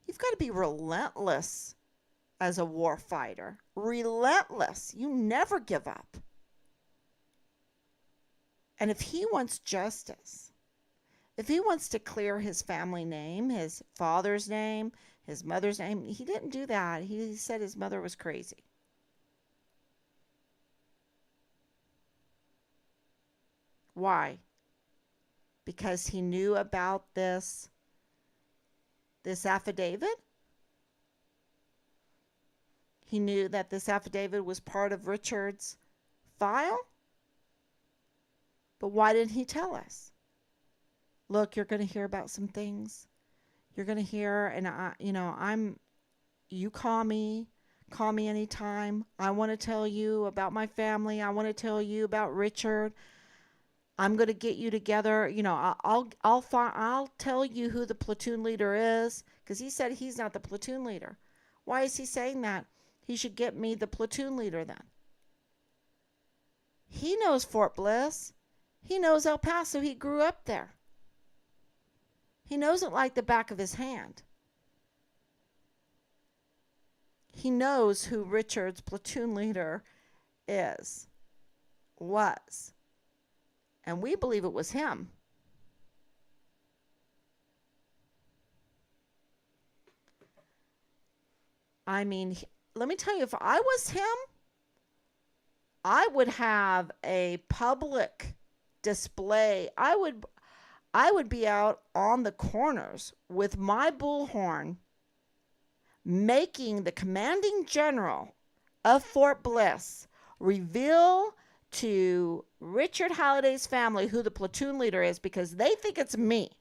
S1: You've got to be relentless as a war fighter. Relentless. You never give up. And if he wants justice, if he wants to clear his family name, his father's name, his mother's name, he didn't do that. He said his mother was crazy. Why? Because he knew about this affidavit? He knew that this affidavit was part of Richard's file? But why didn't he tell us? Look, you're going to hear about some things. You're going to hear, and you call me anytime. I want to tell you about my family. I want to tell you about Richard. I'm going to get you together. I'll tell you who the platoon leader is, because he said he's not the platoon leader. Why is he saying that? He should get me the platoon leader then. He knows Fort Bliss. He knows El Paso. He grew up there. He knows it like the back of his hand. He knows who Richard's platoon leader was. And we believe it was him. I mean, let me tell you, if I was him, I would have a public display. I would be out on the corners with my bullhorn, making the commanding general of Fort Bliss reveal to Richard Halliday's family who the platoon leader is, because they think it's me.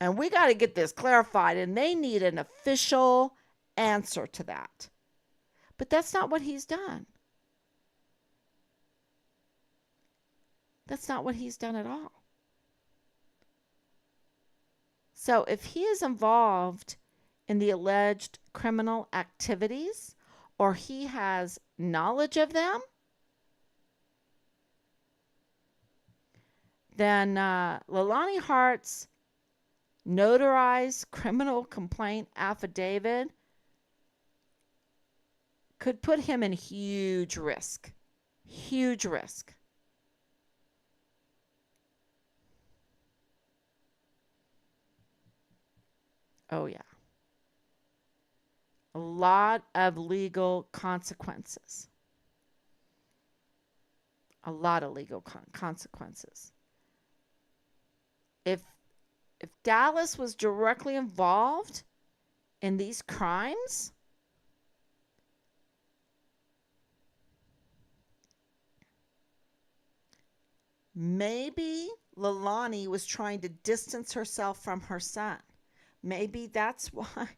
S1: And we got to get this clarified, and they need an official answer to that. But that's not what he's done. That's not what he's done at all. So if he is involved in the alleged criminal activities, or he has knowledge of them, then Leilani Hart's notarized criminal complaint affidavit could put him in huge risk. Huge risk. Oh, yeah. A lot of legal consequences. A lot of legal consequences. If Dallas was directly involved in these crimes, maybe Leilani was trying to distance herself from her son. Maybe that's why,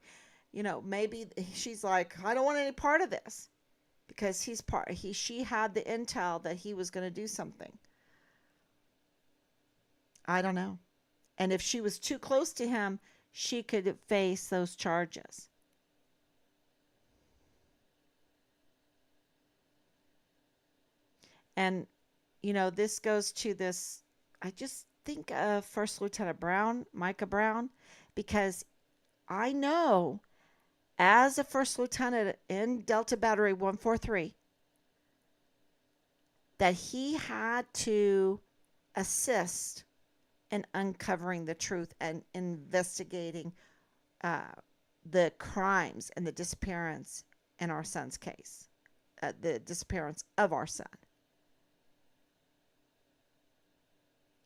S1: maybe she's like, I don't want any part of this, because she had the intel that he was going to do something. I don't know. And if she was too close to him, she could face those charges. And, this goes to this, I just think of First Lieutenant Brown, Micah Brown, because I know as a first lieutenant in Delta Battery 143 that he had to assist in uncovering the truth and investigating the crimes and the disappearance in our son's case, the disappearance of our son.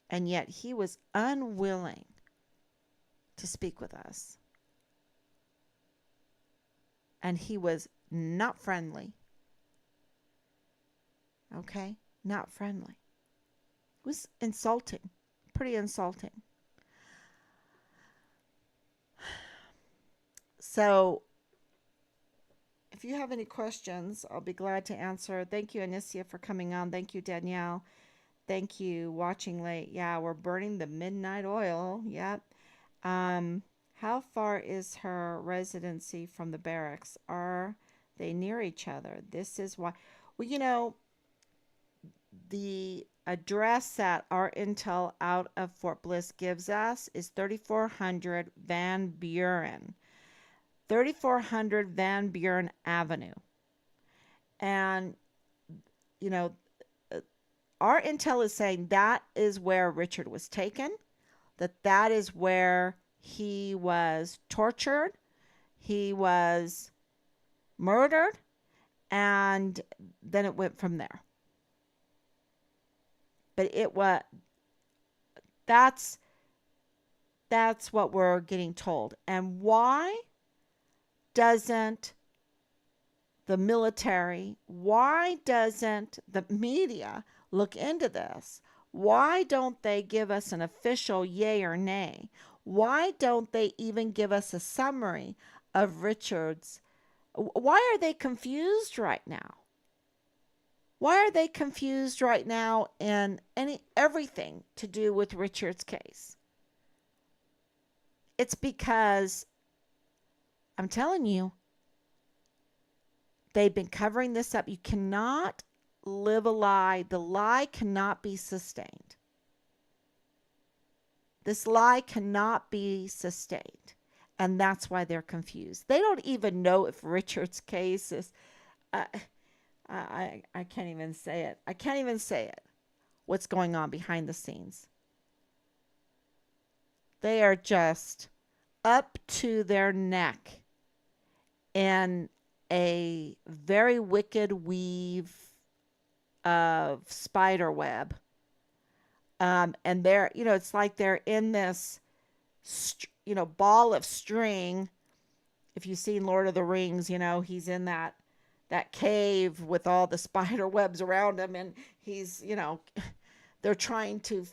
S1: And yet he was unwilling to speak with us. And he was not friendly. Okay? Not friendly. It was insulting. Pretty insulting. So, if you have any questions, I'll be glad to answer. Thank you, Anicia, for coming on. Thank you, Danielle. Thank you, watching late. Yeah, we're burning the midnight oil. Yep. How far is her residency from the barracks? Are they near each other? This is why. Well, the address that our intel out of Fort Bliss gives us is 3400 Van Buren. 3400 Van Buren Avenue. And, our intel is saying that is where Richard was taken, that is where he was tortured, he was murdered, and then it went from there. But that's what we're getting told. And why doesn't the military, why doesn't the media look into this? Why don't they give us an official yay or nay? Why don't they even give us a summary of Richard's? Why are they confused right now? Why are they confused right now in everything to do with Richard's case? It's because, I'm telling you, they've been covering this up. You cannot live a lie. The lie cannot be sustained. This lie cannot be sustained. And that's why they're confused. They don't even know if Richard's case is... I can't even say it. I can't even say it. What's going on behind the scenes. They are just up to their neck in a very wicked weave of spider web. And they're, it's like they're in this, ball of string. If you've seen Lord of the Rings, he's in that cave with all the spider webs around him, and he's, they're trying to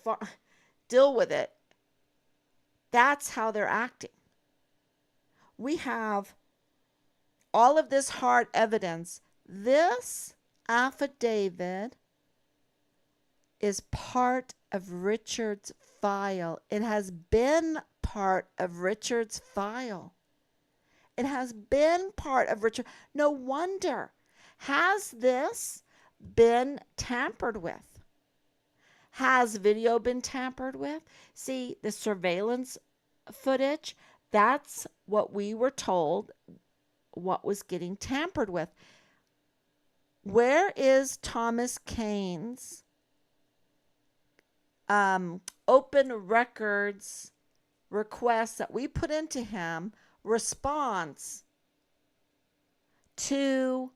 S1: deal with it. That's how they're acting. We have all of this hard evidence. This affidavit is part of Richard's file. It has been part of Richard's file. It has been part of Richard. No wonder. Has this been tampered with? Has video been tampered with? See, the surveillance footage, that's what we were told what was getting tampered with. Where is Thomas Kane's open records request that we put into him, response to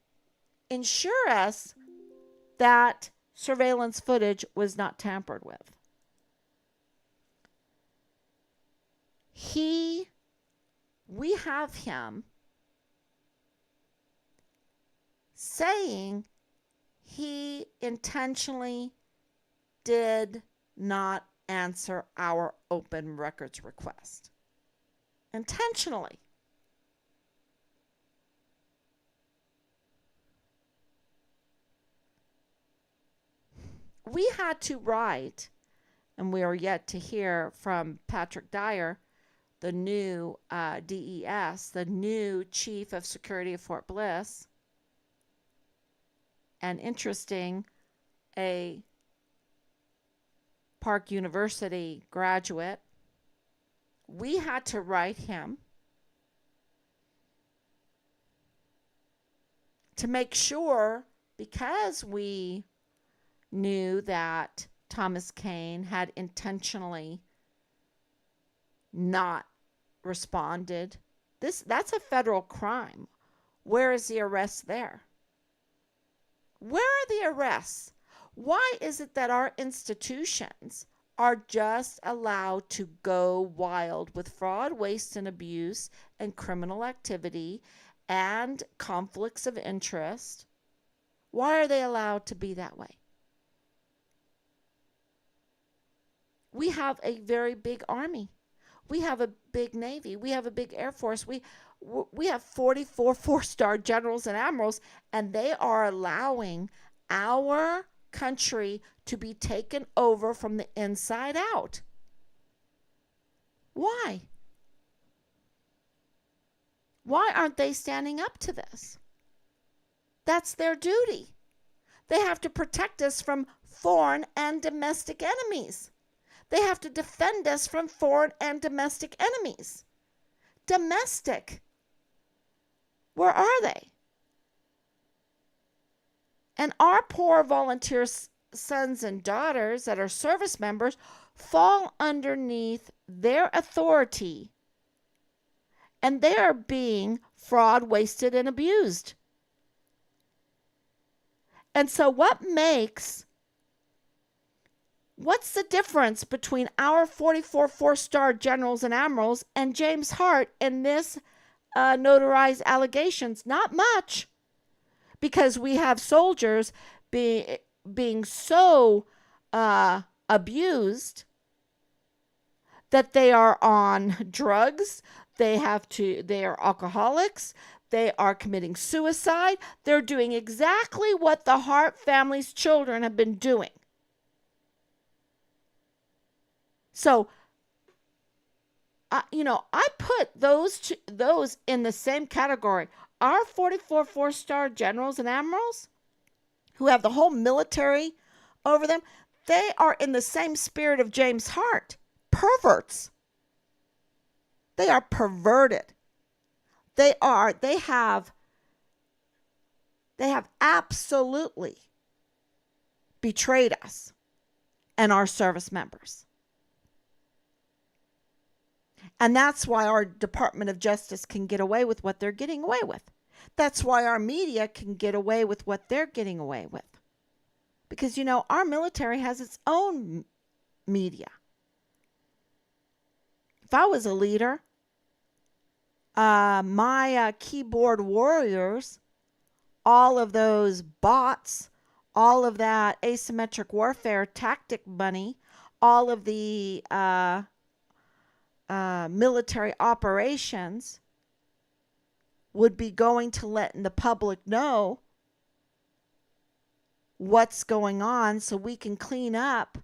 S1: ensure us that surveillance footage was not tampered with? We have him saying he intentionally did not answer our open records request. Intentionally. We had to write, and we are yet to hear from Patrick Dyer, the new DES, the new Chief of Security of Fort Bliss, and interesting, a Park University graduate. We had to write him to make sure, because we knew that Thomas Kane had intentionally not responded. That's a federal crime. Where is the arrest there? Where are the arrests? Why is it that our institutions are just allowed to go wild with fraud, waste, and abuse and criminal activity and conflicts of interest? Why are they allowed to be that way? We have a very big army. We have a big Navy. We have a big Air Force. We have 44 four-star generals and admirals, and they are allowing our country to be taken over from the inside out. Why? Why aren't they standing up to this? That's their duty. They have to protect us from foreign and domestic enemies. They have to defend us from foreign and domestic enemies. Domestic. Where are they? And our poor volunteer sons and daughters that are service members fall underneath their authority, and they are being fraud, wasted, and abused. And so what's the difference between our 44 four-star generals and admirals and James Hart in this notarized allegations? Not much. Because we have soldiers being so abused that they are on drugs, they are alcoholics, they are committing suicide, they're doing exactly what the Hart family's children have been doing. So, I put those in the same category. Our 44 four-star generals and admirals who have the whole military over them, they are in the same spirit of James Hart. Perverts. They are perverted. They have absolutely betrayed us and our service members. And that's why our Department of Justice can get away with what they're getting away with. That's why our media can get away with what they're getting away with. Because, our military has its own media. If I was a leader, my keyboard warriors, all of those bots, all of that asymmetric warfare tactic money, all of the military operations would be going to letting the public know what's going on so we can clean up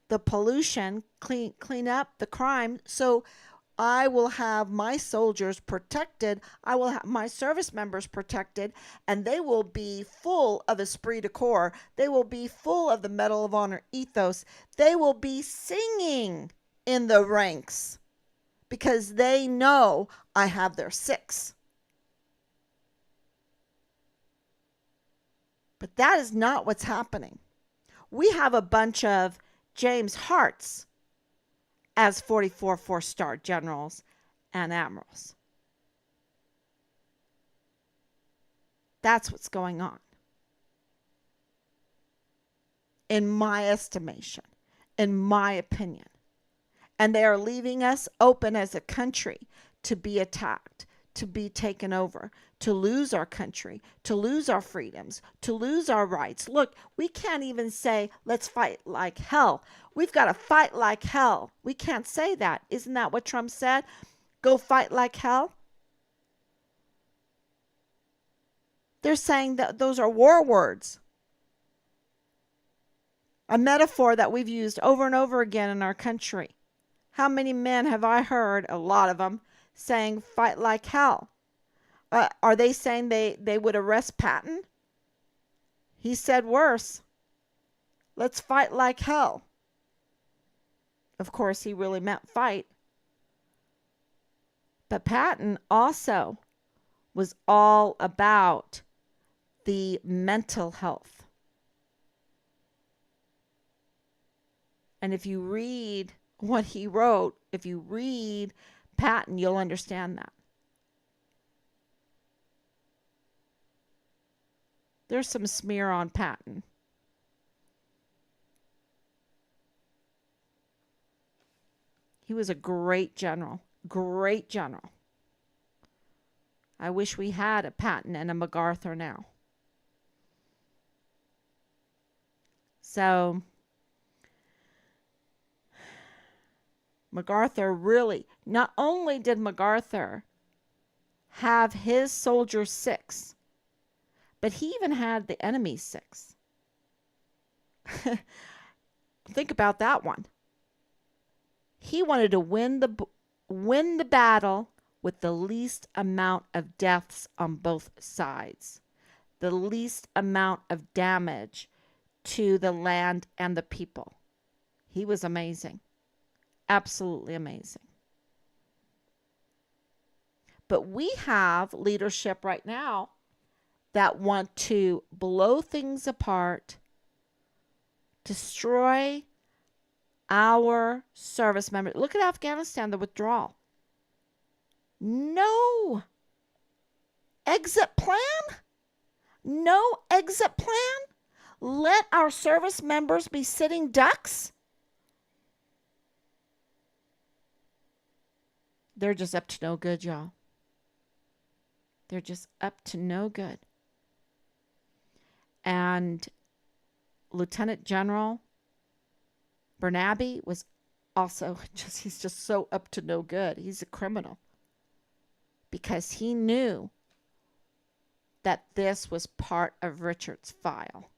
S1: the pollution, clean up the crime. So I will have my soldiers protected. I will have my service members protected, and they will be full of esprit de corps. They will be full of the Medal of Honor ethos. They will be singing in the ranks because they know I have their six. But that is not what's happening. We have a bunch of James Harts as 44 four-star generals and admirals. That's what's going on. In my estimation, in my opinion. And they are leaving us open as a country to be attacked, to be taken over, to lose our country, to lose our freedoms, to lose our rights. Look, we can't even say, let's fight like hell. We've got to fight like hell. We can't say that. Isn't that what Trump said? Go fight like hell? They're saying that those are war words. A metaphor that we've used over and over again in our country. How many men have I heard, a lot of them, saying fight like hell? Are they saying they would arrest Patton? He said worse. Let's fight like hell. Of course, he really meant fight. But Patton also was all about the mental health. And if you read what he wrote, if you read Patton, you'll understand that. There's some smear on Patton. He was a great general. Great general. I wish we had a Patton and a MacArthur now. So, MacArthur really, not only did MacArthur have his soldiers six, but he even had the enemy's six. Think about that one. He wanted to win the battle with the least amount of deaths on both sides, the least amount of damage to the land and the people. He was amazing. Absolutely amazing. But we have leadership right now that want to blow things apart, destroy our service members. Look at Afghanistan, the withdrawal. No exit plan? No exit plan? Let our service members be sitting ducks? They're just up to no good, y'all. They're just up to no good. And Lieutenant General Bernabe was also he's just so up to no good. He's a criminal. Because he knew that this was part of Richard's file.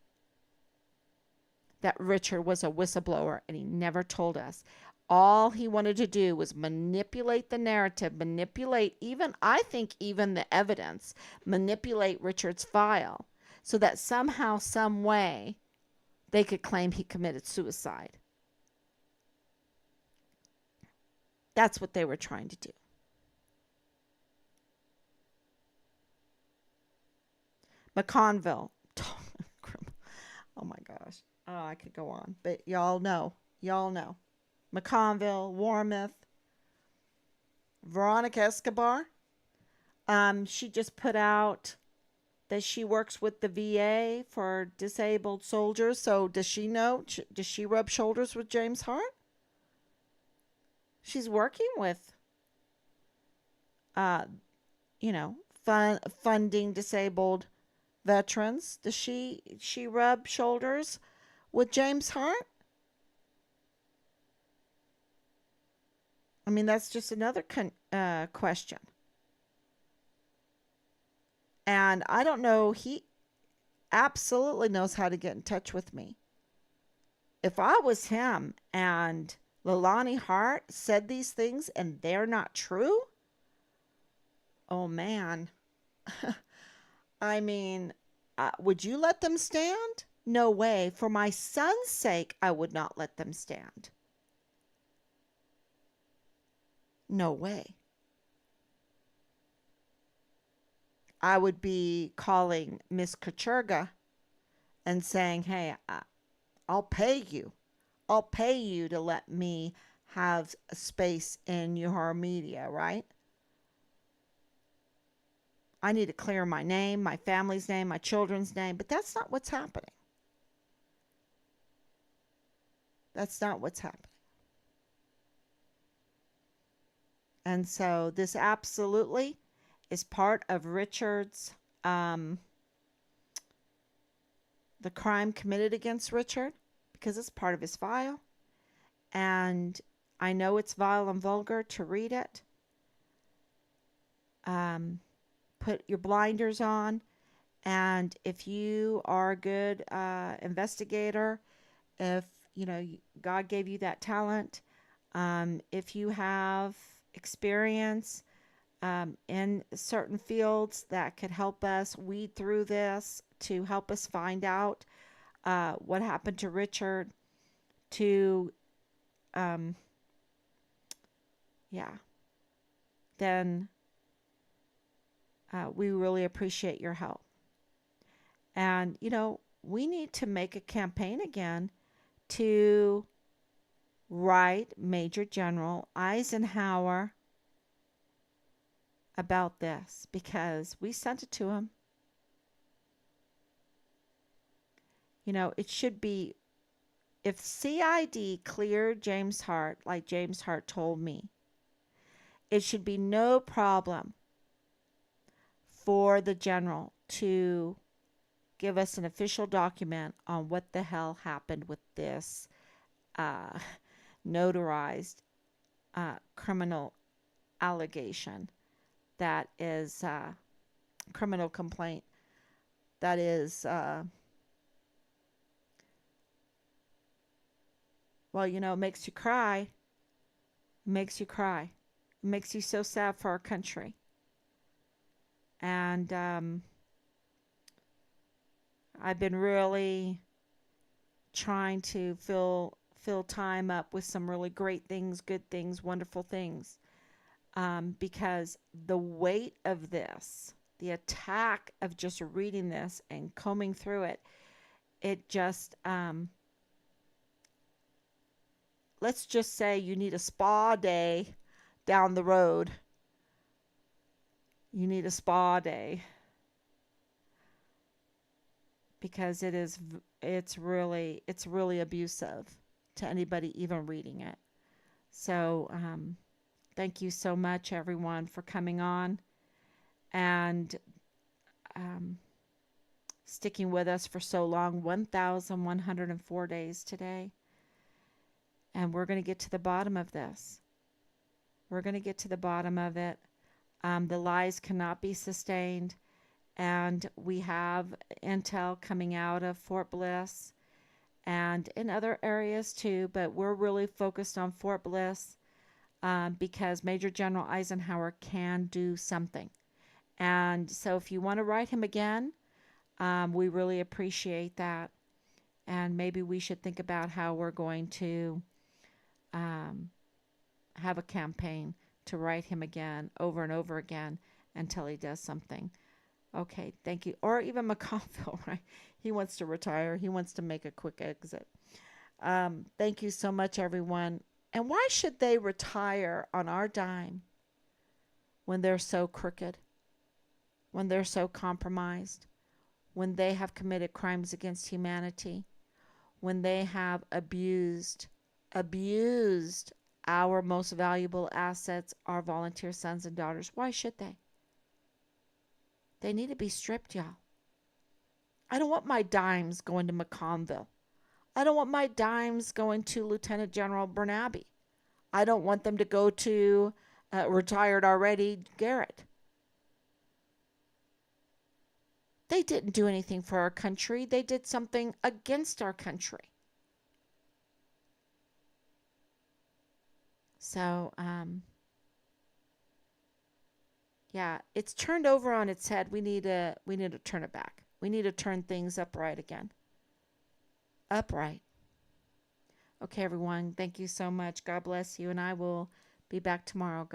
S1: That Richard was a whistleblower and he never told us. All he wanted to do was manipulate the narrative, manipulate even the evidence, manipulate Richard's file so that somehow, some way, they could claim he committed suicide. That's what they were trying to do. McConville. Oh my gosh. Oh, I could go on. But y'all know. McConville, Warmoth. Veronica Escobar. She just put out that she works with the VA for disabled soldiers. So does she know? Does she rub shoulders with James Hart? She's working with, uh, funding disabled veterans. Does she rub shoulders with James Hart? I mean, that's just another question. And I don't know. He absolutely knows how to get in touch with me. If I was him and Leilani Hart said these things and they're not true, oh man. I mean, would you let them stand? No way. For my son's sake, I would not let them stand. No way. I would be calling Miss Kacherga and saying, hey, I'll pay you. I'll pay you to let me have a space in your media, right? I need to clear my name, my family's name, my children's name, but that's not what's happening. That's not what's happening. And so this absolutely is part of Richard's, the crime committed against Richard, because it's part of his file. And I know it's vile and vulgar to read it. Put your blinders on. And if you are a good investigator, if God gave you that talent, if you have experience in certain fields that could help us weed through this to help us find out what happened to Richard, to yeah, then we really appreciate your help. And we need to make a campaign again to write Major General Eisenhower about this, because we sent it to him. It should be, if CID cleared James Hart like James Hart told me, it should be no problem for the general to give us an official document on what the hell happened with this uh, notarized criminal allegation, that is criminal complaint, that is well, it makes you cry. It makes you cry. It makes you so sad for our country. And I've been really trying to fill time up with some really great things, good things, wonderful things, because the weight of this, the attack of just reading this and combing through it, it just let's just say you need a spa day down the road. You need a spa day, because it's really abusive to anybody even reading it. So thank you so much, everyone, for coming on and sticking with us for so long. 1,104 days today. And we're going to get to the bottom of this. We're going to get to the bottom of it. The lies cannot be sustained. And we have intel coming out of Fort Bliss and in other areas too, but we're really focused on Fort Bliss because Major General Eisenhower can do something. And so if you want to write him again, we really appreciate that. And maybe we should think about how we're going to have a campaign to write him again over and over again until he does something. Okay, thank you. Or even McConville, right? He wants to retire. He wants to make a quick exit. Thank you so much, everyone. And why should they retire on our dime? when they're so crooked, when they're so compromised, when they have committed crimes against humanity, when they have abused our most valuable assets, our volunteer sons and daughters. Why should they? They need to be stripped, y'all. I don't want my dimes going to McConville. I don't want my dimes going to Lieutenant General Bernabe. I don't want them to go to retired already Garrett. They didn't do anything for our country. They did something against our country. So, yeah, it's turned over on its head. We need to turn it back. We need to turn things upright again. Upright. Okay, everyone. Thank you so much. God bless you, and I will be back tomorrow.